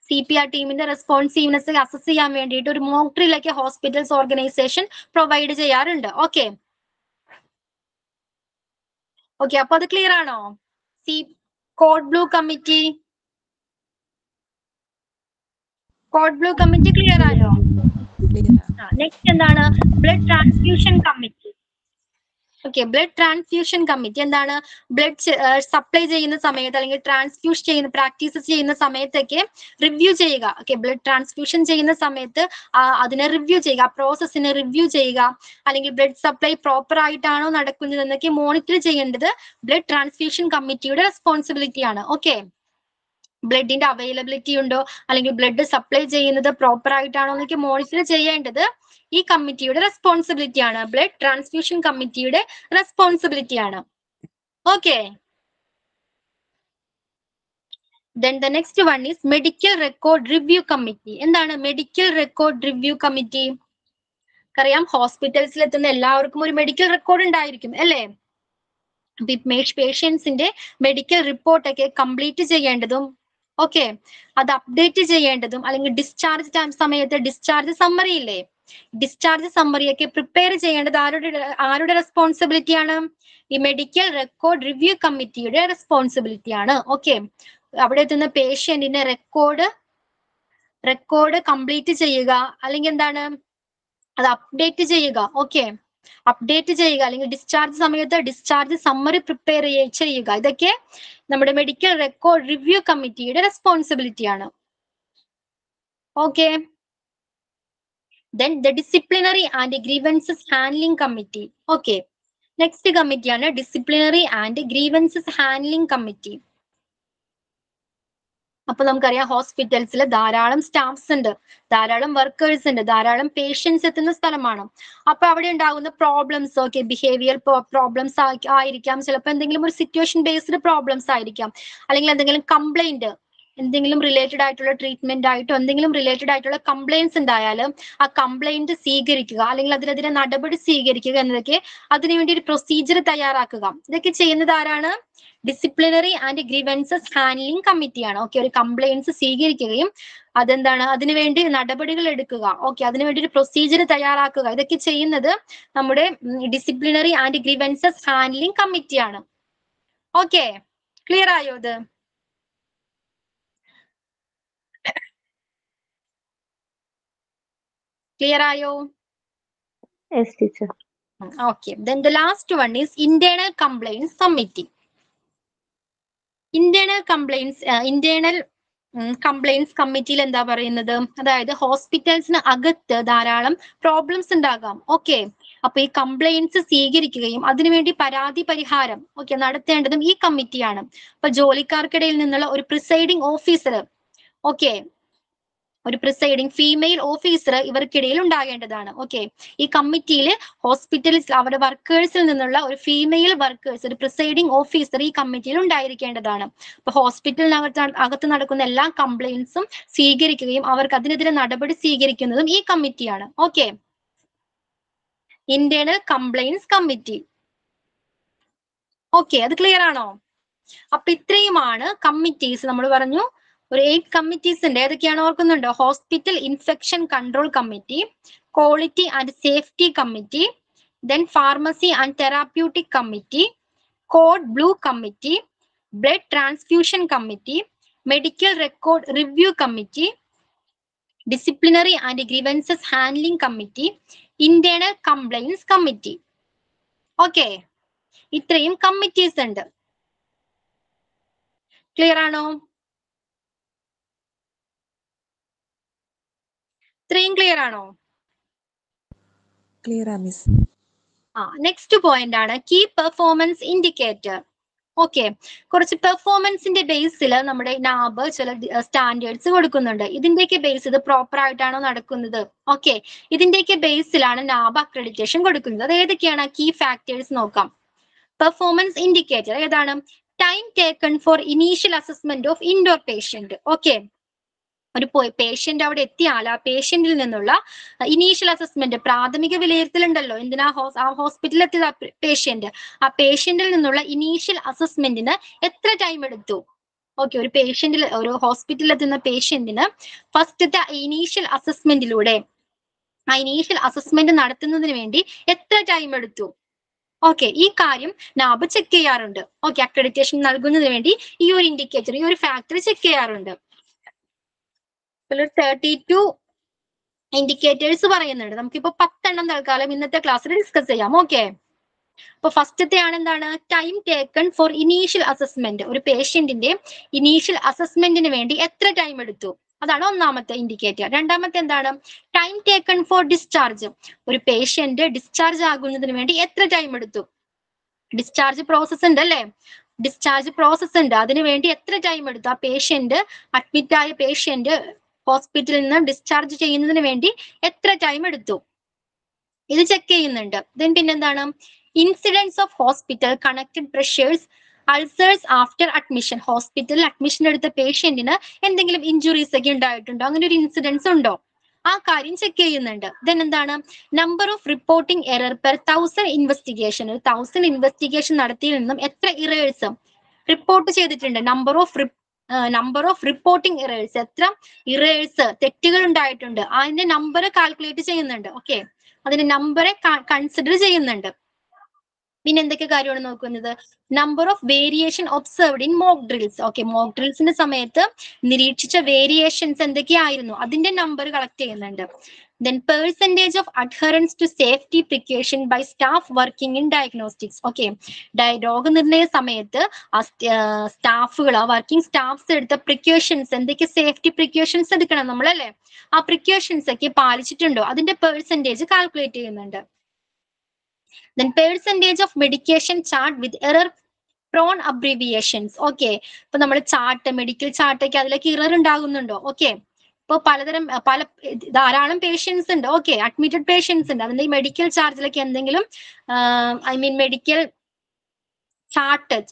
CPR ടീമിന്റെ റെസ്പോൺസീവ്നെസ് അസസ് ചെയ്യാൻ വേണ്ടിയിട്ട് ഒരു മോക്ക് ഡ്രില്ലൊക്കെ ഹോസ്പിറ്റൽസ് ഓർഗനൈസേഷൻ പ്രൊവൈഡ് ചെയ്യാറുണ്ട്. ഓക്കെ, അപ്പൊ അത് ക്ലിയർ ആണോ? കോഡ് ബ്ലൂ കമ്മിറ്റി ക്ലിയർ ആയോ? നെക്സ്റ്റ് എന്താണ്? Blood transfusion committee. Okay, blood transfusion committee എന്താണ്? ബ്ലഡ് സപ്ലൈ ചെയ്യുന്ന സമയത്ത് അല്ലെങ്കിൽ പ്രാക്ടീസസ് ചെയ്യുന്ന സമയത്തൊക്കെ റിവ്യൂ ചെയ്യുക. ഓക്കെ, ബ്ലഡ് ട്രാൻസ്ഫ്യൂഷൻ ചെയ്യുന്ന സമയത്ത് അതിനെ റിവ്യൂ ചെയ്യുക, ആ പ്രോസസ്സിനെ റിവ്യൂ ചെയ്യുക, അല്ലെങ്കിൽ ബ്ലഡ് സപ്ലൈ പ്രോപ്പർ ആയിട്ടാണോ നടക്കുന്നത് എന്നൊക്കെ മോണിറ്റർ ചെയ്യേണ്ടത് ബ്ലഡ് ട്രാൻസ്ഫ്യൂഷൻ കമ്മിറ്റിയുടെ റെസ്പോൺസിബിലിറ്റി ആണ്. ഓക്കെ, ബ്ലഡിന്റെ അവൈലബിലിറ്റി ഉണ്ടോ, അല്ലെങ്കിൽ ബ്ലഡ് സപ്ലൈ ചെയ്യുന്നത് പ്രോപ്പർ ആയിട്ടാണോ എന്നൊക്കെ മോണിറ്റർ ചെയ്യേണ്ടത് ഈ കമ്മിറ്റിയുടെ റെസ്പോൺസിബിലിറ്റി ആണ്, ബ്ലഡ് ട്രാൻസ്ഫ്യൂഷൻ കമ്മിറ്റിയുടെ റെസ്പോൺസിബിലിറ്റി ആണ്. Okay, then the next one is medical record review committee. എന്താണ് മെഡിക്കൽ റെക്കോർഡ് റിവ്യൂ കമ്മിറ്റി? അറിയാം, ഹോസ്പിറ്റൽസിൽ എത്തുന്ന എല്ലാവർക്കും ഒരു മെഡിക്കൽ റെക്കോർഡ് ഉണ്ടായിരിക്കും അല്ലേ? പേഷ്യൻസിന്റെ മെഡിക്കൽ റിപ്പോർട്ടൊക്കെ കംപ്ലീറ്റ് ചെയ്യേണ്ടതും, ഓക്കെ, അത് അപ്ഡേറ്റ് ചെയ്യേണ്ടതും, അല്ലെങ്കിൽ ഡിസ്ചാർജ് സമയത്ത് ഡിസ്ചാർജ് സമ്മറി ഇല്ലേ, ഡിസ്ചാർജ് സമ്മറി ഒക്കെ പ്രിപ്പയർ ചെയ്യേണ്ടത് ആരുടെ റെസ്പോൺസിബിലിറ്റി ആണ്? ഈ മെഡിക്കൽ റെക്കോർഡ് റിവ്യൂ കമ്മിറ്റിയുടെ റെസ്പോൺസിബിലിറ്റി ആണ്. ഓക്കെ, അവിടെ എത്തുന്ന പേഷ്യന്റിന്റെ റെക്കോർഡ് കംപ്ലീറ്റ് ചെയ്യുക, അല്ലെങ്കിൽ എന്താണ് അത് അപ്ഡേറ്റ് ചെയ്യുക. ഓക്കെ, അപ്ഡേറ്റ് ചെയ്യുക, അല്ലെങ്കിൽ ഡിസ്ചാർജ് സമയത്ത് ഡിസ്ചാർജ് സമ്മറി പ്രിപ്പയർ ചെയ്യുക. ഇതൊക്കെ നമ്മുടെ മെഡിക്കൽ റെക്കോർഡ് റിവ്യൂ കമ്മിറ്റിയുടെ റെസ്പോൺസിബിലിറ്റി ആണ്. Okay, then the disciplinary and grievances handling committee. Okay, next committee ആണ് disciplinary and grievances handling committee. അപ്പൊ നമുക്കറിയാം ഹോസ്പിറ്റൽസിൽ ധാരാളം സ്റ്റാഫ്സ് ഉണ്ട്, ധാരാളം വർക്കേഴ്സ് ഉണ്ട്, ധാരാളം പേഷ്യൻസ് എത്തുന്ന സ്ഥലമാണ്. അപ്പൊ അവിടെ ഉണ്ടാകുന്ന പ്രോബ്ലംസ്, ഓക്കെ, ബിഹേവിയർ പ്രോബ്ലംസ് ആയിരിക്കാം, ചിലപ്പോൾ എന്തെങ്കിലും ഒരു സിറ്റുവേഷൻ ബേസ്ഡ് പ്രോബ്ലംസ് ആയിരിക്കാം, അല്ലെങ്കിൽ എന്തെങ്കിലും കംപ്ലൈന്റ് എന്തെങ്കിലും റിലേറ്റഡ് ആയിട്ടുള്ള ട്രീറ്റ്മെന്റ് ആയിട്ടോ എന്തെങ്കിലും റിലേറ്റഡ് ആയിട്ടുള്ള കംപ്ലൈൻസ് ഉണ്ടായാൽ ആ കംപ്ലൈന്റ് സ്വീകരിക്കുക, അല്ലെങ്കിൽ അതിനെതിരെ നടപടി സ്വീകരിക്കുക എന്നതൊക്കെ, അതിനുവേണ്ടി ഒരു പ്രൊസീജിയർ തയ്യാറാക്കുക. ഇതൊക്കെ ചെയ്യുന്നത് ആരാണ്? ഡിസിപ്ലിനറി ആൻഡ് ഗ്രീവൻസസ് ഹാൻഡ്ലിംഗ് കമ്മിറ്റിയാണ്. ഓക്കെ, ഒരു കംപ്ലൈൻസ് സ്വീകരിക്കുകയും അതെന്താണ് അതിനുവേണ്ടി നടപടികൾ എടുക്കുക, ഓക്കെ, അതിനുവേണ്ടി ഒരു പ്രൊസീജിയർ തയ്യാറാക്കുക. ഇതൊക്കെ ചെയ്യുന്നത് നമ്മുടെ ഡിസിപ്ലിനറി ആൻഡ് ഗ്രീവൻസസ് ഹാൻഡ്ലിംഗ് കമ്മിറ്റിയാണ്. ഓക്കെ, ക്ലിയർ ആയോ ഇത്? ക്ലിയർ ആയോ? Yes, teacher. Okay, then the last one is internal complaints committee. Internal compliance കമ്മിറ്റിയിൽ എന്താ പറയുന്നത്? അതായത് ഹോസ്പിറ്റൽസിന് അകത്ത് ധാരാളം പ്രോബ്ലംസ് ഉണ്ടാകാം. ഓക്കെ, അപ്പൊ ഈ കംപ്ലൈൻസ് സ്വീകരിക്കുകയും അതിനുവേണ്ടി പരാതി പരിഹാരം ഓക്കെ നടത്തേണ്ടതും ഈ കമ്മിറ്റിയാണ്. അപ്പൊ ജോലിക്കാർക്കിടയിൽ നിന്നുള്ള ഒരു പ്രിസൈഡിംഗ് ഓഫീസർ, ഓക്കെ, ഒരു പ്രിസൈഡിംഗ് ഫീമെയിൽ ഓഫീസർ ഇവർക്കിടയിൽ ഉണ്ടാകേണ്ടതാണ്. ഓക്കെ, ഈ കമ്മിറ്റിയിൽ ഹോസ്പിറ്റലിൽ അവരുടെ വർക്കേഴ്സിൽ നിന്നുള്ള ഒരു ഫീമെയിൽ വർക്കേഴ്സ്, ഒരു പ്രിസൈഡിംഗ് ഓഫീസർ ഈ കമ്മിറ്റിയിൽ ഉണ്ടായിരിക്കേണ്ടതാണ്. അപ്പൊ ഹോസ്പിറ്റലിനകത്ത് നടക്കുന്ന എല്ലാ കംപ്ലൈൻസും സ്വീകരിക്കുകയും അവർക്ക് അതിനെതിരെ നടപടി സ്വീകരിക്കുന്നതും ഈ കമ്മിറ്റിയാണ്. Okay, internal compliance committee. Okay, അത് ക്ലിയർ ആണോ? അപ്പൊ ഇത്രയുമാണ് കമ്മിറ്റീസ്. നമ്മൾ പറഞ്ഞു ഒരു 8 കമ്മിറ്റീസ് ഉണ്ട്. ഏതൊക്കെയാണ് ഓർക്കുന്നുണ്ടോ? Hospital infection control committee, quality and safety committee, then pharmacy and therapeutic committee, code blue committee, blood transfusion committee, medical record review committee, disciplinary and grievances handling committee, internal compliance committee. Okay, ഇത്രയും committees ഉണ്ട്. Clear ആണോ? ഇത്രയും clear ആണോ? Clear ആ miss. Next point ആണ് key performance indicator. Okay, കുറച്ച് പെർഫോമൻസിന്റെ ബേസിൽ നമ്മുടെ നാബ് ചില സ്റ്റാൻഡേർഡ്സ് കൊടുക്കുന്നുണ്ട്. ഇതിന്റെയൊക്കെ ബേസ് ഇത് പ്രോപ്പർ ആയിട്ടാണോ നടക്കുന്നത്? ഓക്കെ, ഇതിന്റെയൊക്കെ ബേസിലാണ് നാബ് അക്രഡിറ്റേഷൻ കൊടുക്കുന്നത്. അത് ഏതൊക്കെയാണ് കീ ഫാക്ടേഴ്സ് നോക്കാം. പെർഫോമൻസ് ഇൻഡിക്കേറ്റർ ഏതാണ്? Time taken for initial assessment of indoor patient. Okay, ഒരു പേഷ്യന്റ് അവിടെ എത്തിയാൽ ആ പേഷ്യന്റിൽ നിന്നുള്ള ഇനീഷ്യൽ അസസ്മെന്റ്, പ്രാഥമിക വിലയിരുത്തൽ ഉണ്ടല്ലോ, എന്തിനാ ആ ഹോസ്പിറ്റലിൽ എത്തിയ പേഷ്യന്റ്, ആ പേഷ്യന്റിൽ നിന്നുള്ള ഇനീഷ്യൽ അസസ്മെന്റിന് എത്ര ടൈം എടുത്തു? ഓക്കെ, ഒരു ഹോസ്പിറ്റലിൽ എത്തുന്ന പേഷ്യന്റിന് ഫസ്റ്റത്തെ ഇനീഷ്യൽ അസസ്മെന്റിലൂടെ ആ ഇനീഷ്യൽ അസസ്മെന്റ് നടത്തുന്നതിന് വേണ്ടി എത്ര ടൈം എടുത്തു? ഓക്കെ, ഈ കാര്യം നാബ് ചെക്ക് ചെയ്യാറുണ്ട്. ഓക്കെ, അക്രഡിറ്റേഷൻ നൽകുന്നതിന് വേണ്ടി ഈ ഒരു ഇൻഡിക്കേറ്റർ, ഈ ഒരു ഫാക്ടർ ചെക്ക് ചെയ്യാറുണ്ട്. 32 ഇൻഡിക്കേറ്റേഴ്സ് പറയുന്നുണ്ട്. നമുക്കിപ്പോ 10 തൽക്കാലം ഇന്നത്തെ ക്ലാസ്സിൽ ഡിസ്കസ് ചെയ്യാം. ഓക്കെ, അപ്പൊ ഫസ്റ്റത്തെ ആണ് എന്താണ്? Time taken for initial assessment. ഒരു പേഷ്യന്റിന്റെ ഇനീഷ്യൽ അസസ്മെന്റിന് വേണ്ടി എത്ര ടൈം എടുത്തു? അതാണ് ഒന്നാമത്തെ ഇൻഡിക്കേറ്റർ. രണ്ടാമത്തെ എന്താണ്? Time taken four discharge. ഒരു പേഷ്യന്റ് ഡിസ്ചാർജ് ആകുന്നതിന് വേണ്ടി എത്ര ടൈം എടുത്തു? ഡിസ്ചാർജ് പ്രോസസ് ഉണ്ട് അല്ലെ? ഡിസ്ചാർജ് പ്രോസസ് ഉണ്ട്, അതിനു വേണ്ടി എത്ര ടൈം എടുത്തു? ആ പേഷ്യന്റ്, അഡ്മിറ്റ് ആയ പേഷ്യന്റ് ഹോസ്പിറ്റലിൽ നിന്ന് ഡിസ്ചാർജ് ചെയ്യുന്നതിന് വേണ്ടി എത്ര ടൈം എടുത്തു? ഇത് ചെക്ക് ചെയ്യുന്നുണ്ട്. ദെൻ പിന്നെന്താണ്? Incidents of hospital connected pressures ulcers after admission. ഹോസ്പിറ്റലിൽ അഡ്മിഷൻ എടുത്ത പേഷ്യന്റിന് എന്തെങ്കിലും ഇഞ്ചുറീസ് ഒക്കെ ഉണ്ടായിട്ടുണ്ടോ? അങ്ങനെ ഒരു ഇൻസിഡൻസ് ഉണ്ടോ? ആ കാര്യം ചെക്ക് ചെയ്യുന്നുണ്ട്. ദെൻ എന്താണ്? Number of reporting error per 1000 investigation. 1000 investigation നടത്തിയിൽ നിന്നും എത്ര ഇറേഴ്സ് റിപ്പോർട്ട് ചെയ്തിട്ടുണ്ട്? നമ്പർ ഓഫ് റിപ്പോർട്ടിംഗ് ഇറേഴ്സ്, എത്ര ഇറേഴ്സ്, തെറ്റുകൾ ഉണ്ടായിട്ടുണ്ട്, അതിന്റെ നമ്പർ കാൽക്കുലേറ്റ് ചെയ്യുന്നുണ്ട്. ഓക്കെ, അതിന്റെ നമ്പറെ കൺസിഡർ ചെയ്യുന്നുണ്ട്. പിന്നെ എന്തൊക്കെ കാര്യമാണ് നോക്കുന്നത്? Number of variation observed in mock drills. Okay, mock ഡ്രിൽസിന്റെ സമയത്ത് നിരീക്ഷിച്ച വേരിയേഷൻസ് എന്തൊക്കെയായിരുന്നു, അതിന്റെ നമ്പർ കളക്ട് ചെയ്യുന്നുണ്ട്. Then percentage of adherence to safety precaution by staff working in diagnostics. Okay, രോഗനിർണയ സമയത്ത് സ്റ്റാഫുകൾ, വർക്കിംഗ് സ്റ്റാഫ്സ് എടുത്ത പ്രിക്കോഷൻസ്, എന്തൊക്കെ സേഫ്റ്റി പ്രിക്കോഷൻസ് എടുക്കണം നമ്മളല്ലേ, ആ പ്രിക്കോഷൻസ് ഒക്കെ പാലിച്ചിട്ടുണ്ടോ, അതിന്റെ പെർസെന്റേജ് കാൽക്കുലേറ്റ് ചെയ്യുന്നുണ്ട്. Then percentage of medication chart with error prone abbreviations. Okay, ഇപ്പൊ നമ്മൾ ചാർട്ട്, മെഡിക്കൽ ചാർട്ടൊക്കെ അതിലേക്ക് ഇറർ ഉണ്ടാകുന്നുണ്ടോ? ഓക്കെ, ഇപ്പൊ ധാരാളം പേഷ്യൻസ് ഉണ്ട്. ഓക്കെ, അഡ്മിറ്റഡ് പേഷ്യൻസ് ഉണ്ട്. അതിന്റെ മെഡിക്കൽ ചാർട്ടിലൊക്കെ എന്തെങ്കിലും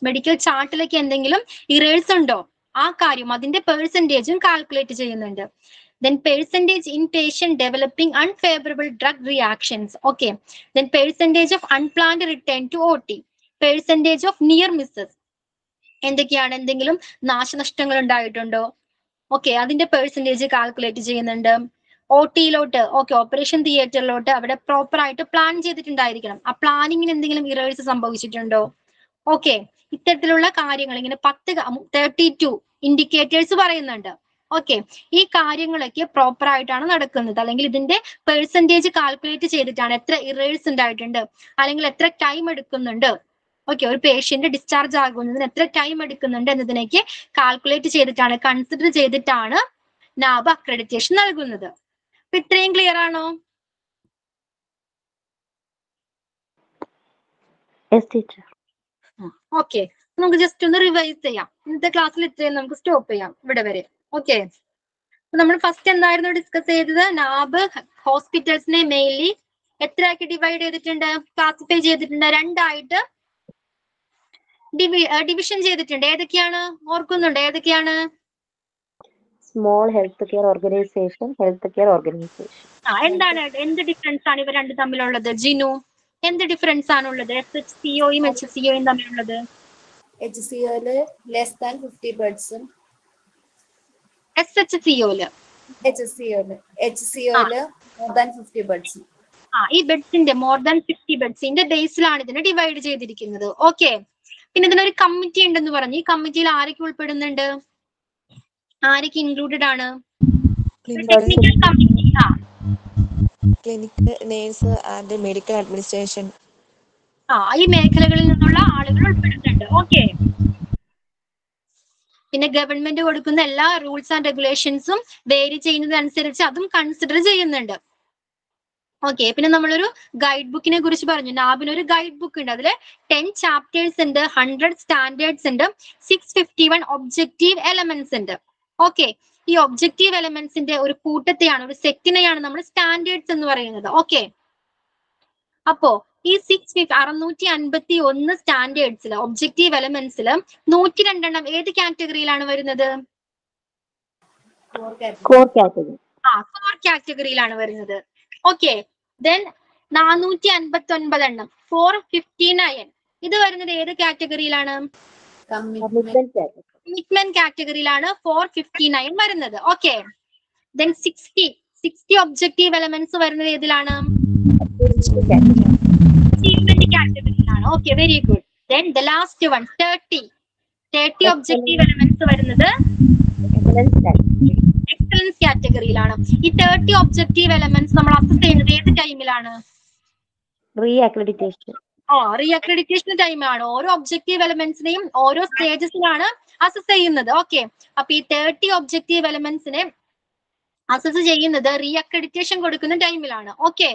മെഡിക്കൽ ചാർട്ടിലൊക്കെ എന്തെങ്കിലും ഇറേഴ്സ് ഉണ്ടോ? ആ കാര്യം അതിന്റെ പെർസെന്റേജും കാൽക്കുലേറ്റ് ചെയ്യുന്നുണ്ട്. Then percentage in patient developing unfavorable drug reactions. Okay. Then percentage of unplanned return to OT. Percentage of near misses. എന്തൊക്കെയാണ്? എന്തെങ്കിലും നാശനഷ്ടങ്ങൾ ഉണ്ടായിട്ടുണ്ടോ? ഓക്കെ, അതിന്റെ പെർസെന്റേജ് കാൽക്കുലേറ്റ് ചെയ്യുന്നുണ്ട്. OT-ലോട്ട്, ഓക്കെ, ഓപ്പറേഷൻ തിയേറ്ററിലോട്ട് അവിടെ പ്രോപ്പർ ആയിട്ട് പ്ലാൻ ചെയ്തിട്ടുണ്ടായിരിക്കണം. ആ പ്ലാനിങ്ങിന് എന്തെങ്കിലും ഇറേഴ്സ് സംഭവിച്ചിട്ടുണ്ടോ? ഓക്കെ, ഇത്തരത്തിലുള്ള കാര്യങ്ങൾ ഇങ്ങനെ 32 ഇൻഡിക്കേറ്റേഴ്സ് പറയുന്നുണ്ട്. ഓക്കെ, ഈ കാര്യങ്ങളൊക്കെ പ്രോപ്പർ ആയിട്ടാണ് നടക്കുന്നത്. അല്ലെങ്കിൽ ഇതിന്റെ പെർസെന്റേജ് കാൽക്കുലേറ്റ് ചെയ്തിട്ടാണ് എത്ര ഇറേഴ്സ് ഉണ്ടായിട്ടുണ്ട്, അല്ലെങ്കിൽ എത്ര ടൈം എടുക്കുന്നുണ്ട്. ഓക്കെ, ഒരു പേഷ്യന്റ് ഡിസ്ചാർജ് ആകുന്നതിന് എത്ര ടൈം എടുക്കുന്നുണ്ട് എന്നതിനൊക്കെ കാൽക്കുലേറ്റ് ചെയ്തിട്ടാണ്, കൺസിഡർ ചെയ്തിട്ടാണ് നാബ് അക്രഡിറ്റേഷൻ നൽകുന്നത്. അപ്പൊ ഇത്രയും ക്ലിയർ ആണോ? ഓക്കെ, നമുക്ക് ജസ്റ്റ് ഒന്ന് റിവൈസ് ചെയ്യാം. ഇന്നത്തെ ക്ലാസ്സിൽ ഇത്രയും നമുക്ക് സ്റ്റോപ്പ് ചെയ്യാം ഇവിടെ വരെ. ഓക്കെ, നമ്മൾ ഫസ്റ്റ് എന്തായിരുന്നു ഡിസ്കസ് ചെയ്തത്? നാബ് ഹോസ്പിറ്റൽസിനെ മെയിൻലി എത്രയാക്കി ഡിവൈഡ് ചെയ്തിട്ടുണ്ട്, ക്ലാസിഫൈ ചെയ്തിട്ടുണ്ട്, രണ്ടായിട്ട് ഡിവിഷൻ ചെയ്തിട്ടുണ്ട്. ഏതൊക്കെയാണ്? ഓർക്കുന്നുണ്ട്? ഏതൊക്കെയാണ്? Small health care organisation, health care organisation. എന്താണ്, എന്ത് ഡിഫറൻസ് ആണ് ഇവ രണ്ടും തമ്മിലുള്ളത്? ജിനു, എന്ത് ഡിഫറൻസ് ആണുള്ളത് SHCOയും HCOയും തമ്മിലുള്ളത്? HCOയില് less than 50 beds. SHCOയില് more than 50 beds. ഈ ബെഡ്സിന്റെ മോർ ദാൻ 50 ബെഡ്സിന്റെ ബേസിലാണ് ഇതിനെ ഡിവൈഡ് ചെയ്തിരിക്കുന്നത്. ഓക്കെ, പിന്നെ ഇതിനൊരു കമ്മിറ്റി ഉണ്ടെന്ന് പറഞ്ഞു. ഈ കമ്മിറ്റിയിൽ ആരൊക്കെ ഉൾപ്പെടുന്നുണ്ട്? ആരൊക്കെ ഇൻക്ലൂഡഡ് ആണ്? Technical committee, clinical, nurse and medical administration. ഈ മേഖലകളിൽ നിന്നുള്ള ആളുകൾ ഉൾപ്പെടുന്നുണ്ട്. ഓക്കെ, പിന്നെ ഗവൺമെന്റ് കൊടുക്കുന്ന എല്ലാ റൂൾസ് ആൻഡ് റെഗുലേഷൻസും വേരി ചെയ്യുന്നതനുസരിച്ച് അതും കൺസിഡർ ചെയ്യുന്നുണ്ട്. ഓക്കെ, പിന്നെ നമ്മളൊരു ഗൈഡ് ബുക്കിനെ കുറിച്ച് പറഞ്ഞു. നാബിനൊരു ഗൈഡ് ബുക്ക് ഉണ്ട്. അതില് 10 ചാപ്റ്റേഴ്സ് ഉണ്ട്, 100 സ്റ്റാൻഡേർഡ്സ് ഉണ്ട്, 651 ഒബ്ജക്റ്റീവ് എലമെന്റ്സ് ഉണ്ട്. ഓക്കെ, ഈ ഒബ്ജക്റ്റീവ് എലമെന്റ്സിന്റെ ഒരു കൂട്ടത്തെയാണ്, ഒരു സെറ്റിനെയാണ് നമ്മൾ സ്റ്റാൻഡേർഡ്സ് എന്ന് പറയുന്നത്. ഓക്കെ, അപ്പോ ഈ 651 സ്റ്റാൻഡേർഡ്സിൽ ഒബ്ജക്റ്റീവ് എലമെന്റ്സിൽ 102 ഏത് കാറ്റഗറിയിലാണ് വരുന്നത്? കോർ കാറ്റഗറിയിലാണ് വരുന്നത്. ഓക്കെ, ദെൻ 459 459 ഇത് വരുന്നത് ഏത് കാറ്റഗറിയിലാണ്? കമ്മിറ്റ്മെന്റ് കാറ്റഗറിയിലാണ് 459 വരുന്നത്. ഓക്കെ, ദെൻ 60 ഒബ്ജക്റ്റീവ് എലമെന്റ്സ് വരുന്നത് ഏതിലാണ്? അച്ചീവ്മെന്റ് കാറ്റഗറിയിലാണ്. Okay, very good. Then the last one 30 objective elements വരുന്നത് എക്സലൻസ് കാറ്റഗറിയിലാണ്. ഈ 30 ഒബ്ജക്റ്റീവ് എലമെന്റ്സ് നമ്മൾ അസസ് ചെയ്യുന്നത് ഏത് ടൈമിലാണ്? റീഅക്രഡിറ്റേഷൻ ടൈമാണ്. ഓരോ ഒബ്ജക്റ്റീവ് എലമെന്റ്സിനെയും ഓരോ സ്റ്റേജസിലാണ് അസസ് ചെയ്യുന്നത്. ഓക്കെ, അപ്പൊ ഈ 30 ഒബ്ജക്റ്റീവ് എലമെന്റ്സിനെ അസസ് ചെയ്യുന്നത് റീഅക്രഡിറ്റേഷൻ കൊടുക്കുന്ന ടൈമിലാണ്. ഓക്കെ,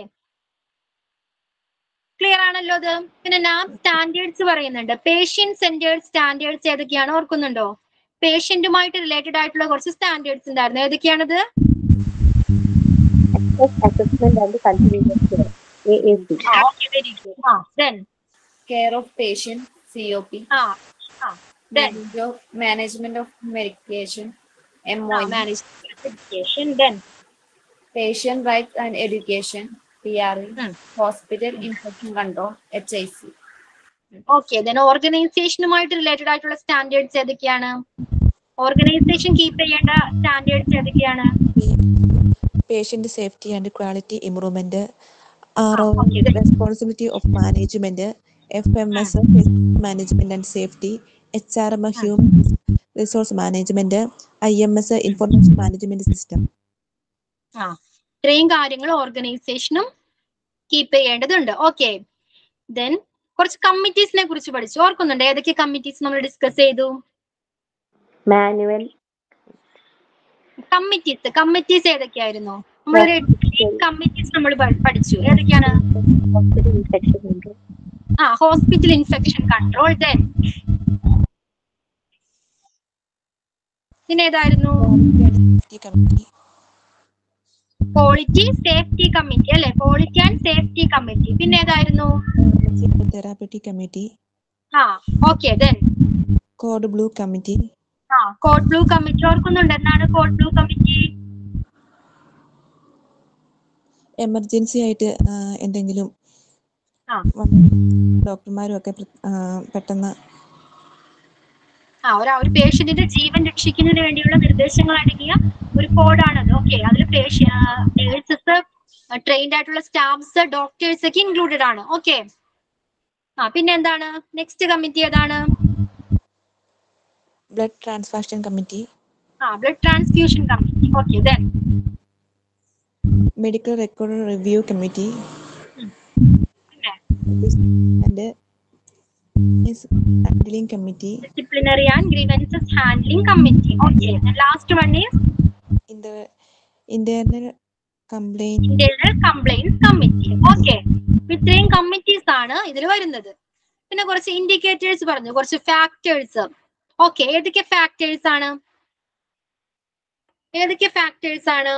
ക്ലിയർ ആണല്ലോ അത്? പിന്നെ നാബ് സ്റ്റാൻഡേർഡ്സ് പറയുന്നുണ്ട്. പേഷ്യന്റ് സെന്റേർഡ് സ്റ്റാൻഡേർഡ്സ് ഏതൊക്കെയാണ്? ഓർക്കുന്നുണ്ടോ? പേഷ്യന്റുമായിട്ട് റിലേറ്റഡ് ആയിട്ടുള്ള കുറച്ച് സ്റ്റാൻഡേർഡ്സ് ഉണ്ടായിരുന്നു. ഏതൊക്കെയാണത്? Care of patient, COP. Management of medication, MOE. Then patient rights and education, PRE. Hospital infection control, HIC. Okay, then ഓർഗനൈസേഷനുമായിട്ട് റിലേറ്റഡ് ആയിട്ടുള്ള സ്റ്റാൻഡേർഡ്സ് ഏതൊക്കെയാണ്? ഓർഗനൈസേഷൻ കീപ്പ് ചെയ്യേണ്ട സ്റ്റാൻഡേർഡ്സ് ഏതൊക്കെയാണ്? Patient safety and quality improvement, responsibility of management, FMS management and safety, HRM human resource management, IMS information management system. ഇത്രയും കാര്യങ്ങൾ ഓർഗനൈസേഷനും keep ചെയ്യേണ്ടതുണ്ട്. Okay, then കുറച്ച് കമ്മിറ്റീസിനെ കുറിച്ച് പഠിച്ചു. ഓർക്കുന്നുണ്ട്? ഏതൊക്കെ കമ്മിറ്റീസ് നമ്മൾ ഡിസ്കസ് ചെയ്തു? മാനുവൽ കമ്മിറ്റീസ് ഏതൊക്കെയായിരുന്നു? നമ്മളൊരു കമ്മിറ്റീസ് നമ്മൾ പഠിച്ചു. ഏതൊക്കെയാണ്? Hospital infection control. ദെൻ പിന്നെ ഏതായിരുന്നു? ക്വാളിറ്റി സേഫ്റ്റി കമ്മിറ്റി അല്ലെ? Quality and safety committee. പിന്നെ ഏതായിരുന്നു? Therapeutic committee. Okay, then code blue committee. Code blue committee ഓർക്കുന്നുണ്ട്? എന്താണ് കോഡ് ബ്ലൂ കമ്മിറ്റി? എമർജൻസി ആയിട്ട് എന്തെങ്കിലും ഡോക്ടർമാരും ഒക്കെ പെട്ടെന്ന് ഒരു പേഷ്യന്റിന്റെ ജീവൻ രക്ഷിക്കുന്നതിന് വേണ്ടിയുള്ള നിർദ്ദേശങ്ങൾ അടങ്ങിയ ഒരു കോഡാണത്. ഓക്കെ, അതിൽ നേഴ്സസ്, ട്രെയിൻഡ് ആയിട്ടുള്ള സ്റ്റാഫ്സ്, ഡോക്ടേഴ്സ് ഒക്കെ ഇൻക്ലൂഡഡ് ആണ്. ഓക്കെ, പിന്നെ എന്താണ് നെക്സ്റ്റ് കമ്മിറ്റി? ഏതാണ്? Blood transfusion committee. Blood transfusion committee. Okay, then medical record review committee and handling committee. Disciplinary and grievances handling committee. Okay, the last one is internal complaints committee. Okay, ഇത്രയും committees ആണ് ഇതിൽ വരുന്നത്. പിന്നെ കുറച്ച് indicators പറഞ്ഞു, കുറച്ച് factors. Okay, ഏതൊക്കെ factors ആണ്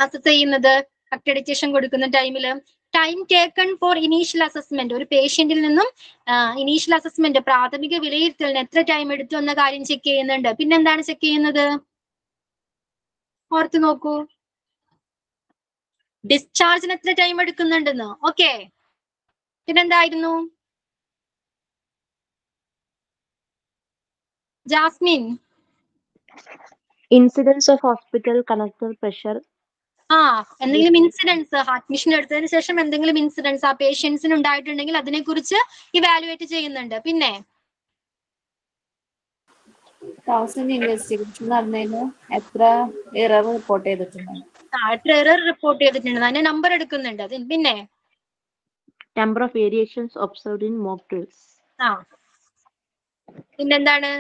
അസസ് ചെയ്യുന്നത് അക്രഡിറ്റേഷൻ കൊടുക്കുന്ന ടൈമിൽ? Time taken for initial assessment. ഒരു പേഷ്യന്റിൽ നിന്നും ഇനീഷ്യൽ അസസ്മെന്റ്, പ്രാഥമിക വിലയിരുത്തലിന് എത്ര ടൈം എടുത്തു എന്ന കാര്യം ചെക്ക് ചെയ്യുന്നുണ്ട്. പിന്നെന്താണ് ചെക്ക് ചെയ്യുന്നത്? ഓർത്ത് നോക്കൂ, ഡിസ്ചാർജിന് എത്ര ടൈം എടുക്കുന്നുണ്ടെന്ന്. ഓക്കെ, പിന്നെന്തായിരുന്നു Jasmine? Incidence of hospital connected pressure. എന്തെങ്കിലും ഇൻസിഡൻസ് അഡ്മിഷൻ എടുത്തതിന് ശേഷം എന്തെങ്കിലും ഇൻസിഡൻസ് ആ പേഷ്യൻസിന് ഉണ്ടായിട്ടുണ്ടെങ്കിൽ അതിനെ കുറിച്ച് ഇവാലുവേറ്റ് ചെയ്യുന്നുണ്ട്. പിന്നെ ഇൻവെസ്റ്റിഗേഷൻ നടന്നതിന് എത്ര എറർ റിപ്പോർട്ട് ചെയ്തിട്ടുണ്ട്? എത്ര എറർ റിപ്പോർട്ട് ചെയ്തിട്ടുണ്ട്, അതിന്റെ നമ്പർ എടുക്കുന്നുണ്ട്. പിന്നെ number of variations observed in mock drills. പിന്നെന്താണ്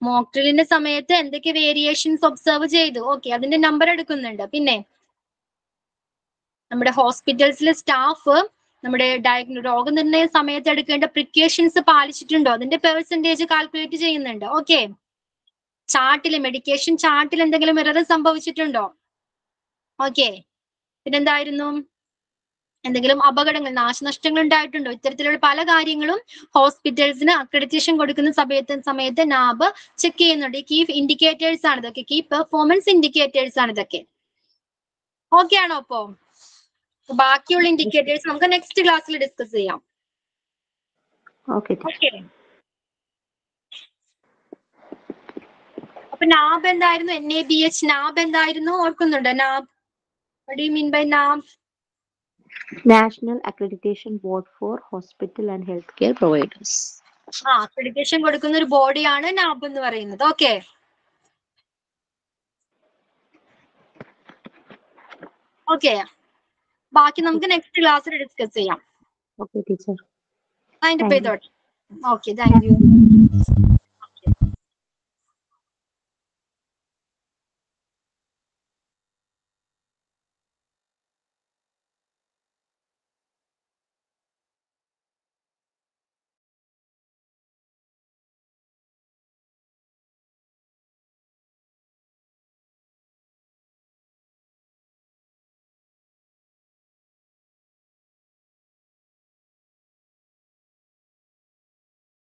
മോക്ക് ഡ്രില്ലിന്റെ സമയത്ത് എന്തൊക്കെ വേരിയേഷൻസ് ഒബ്സർവ് ചെയ്തു. ഓക്കെ, അതിന്റെ നമ്പർ എടുക്കുന്നുണ്ട്. പിന്നെ നമ്മുടെ ഹോസ്പിറ്റൽസിലെ സ്റ്റാഫ് നമ്മുടെ രോഗനിർണയ സമയത്ത് എടുക്കേണ്ട പ്രിക്കോഷൻസ് പാലിച്ചിട്ടുണ്ടോ, അതിന്റെ പെർസെന്റേജ് കാൽക്കുലേറ്റ് ചെയ്യുന്നുണ്ട്. ഓക്കെ, ചാർട്ടില് മെഡിക്കേഷൻ ചാർട്ടിൽ എന്തെങ്കിലും എറർ സംഭവിച്ചിട്ടുണ്ടോ? ഓക്കെ, പിന്നെന്തായിരുന്നു എന്തെങ്കിലും അപകടങ്ങൾ, നാശനഷ്ടങ്ങൾ ഉണ്ടായിട്ടുണ്ടോ? ഇത്തരത്തിലുള്ള പല കാര്യങ്ങളും ഹോസ്പിറ്റൽസിന് അക്രഡിറ്റേഷൻ കൊടുക്കുന്ന സമയത്ത് നാബ് ചെക്ക് ചെയ്യുന്നുണ്ട്. കീ ഇൻഡിക്കേറ്റേഴ്സ് ആണ് ഇതൊക്കെ, കീ പെർഫോമൻസ് ഇൻഡിക്കേറ്റേഴ്സ് ആണ് ഇതൊക്കെ. ഓക്കെ ആണോ? അപ്പോ ബാക്കിയുള്ള ഇൻഡിക്കേറ്റേഴ്സ് നമുക്ക് നെക്സ്റ്റ് ക്ലാസ്സിൽ ഡിസ്കസ് ചെയ്യാം. ഓക്കെ, അപ്പൊ നാബ് എന്തായിരുന്നു? NABH നാബ് എന്തായിരുന്നു ഓർക്കുന്നുണ്ടോ? നാബ്, what do you mean by നാബ്? National accreditation board four hospital and health care providers. Accreditation കൊടുക്കുന്ന ഒരു ബോഡിയാണ് നാബ് എന്ന് പറയുന്നത്. ഓക്കെ, ഓക്കെ, ബാക്കി നമുക്ക് നെക്സ്റ്റ് ക്ലാസ്സിൽ ഡിസ്കസ് ചെയ്യാം. Okay teacher. അതിന്റെ പേര് ഓക്കെ, താങ്ക് യു.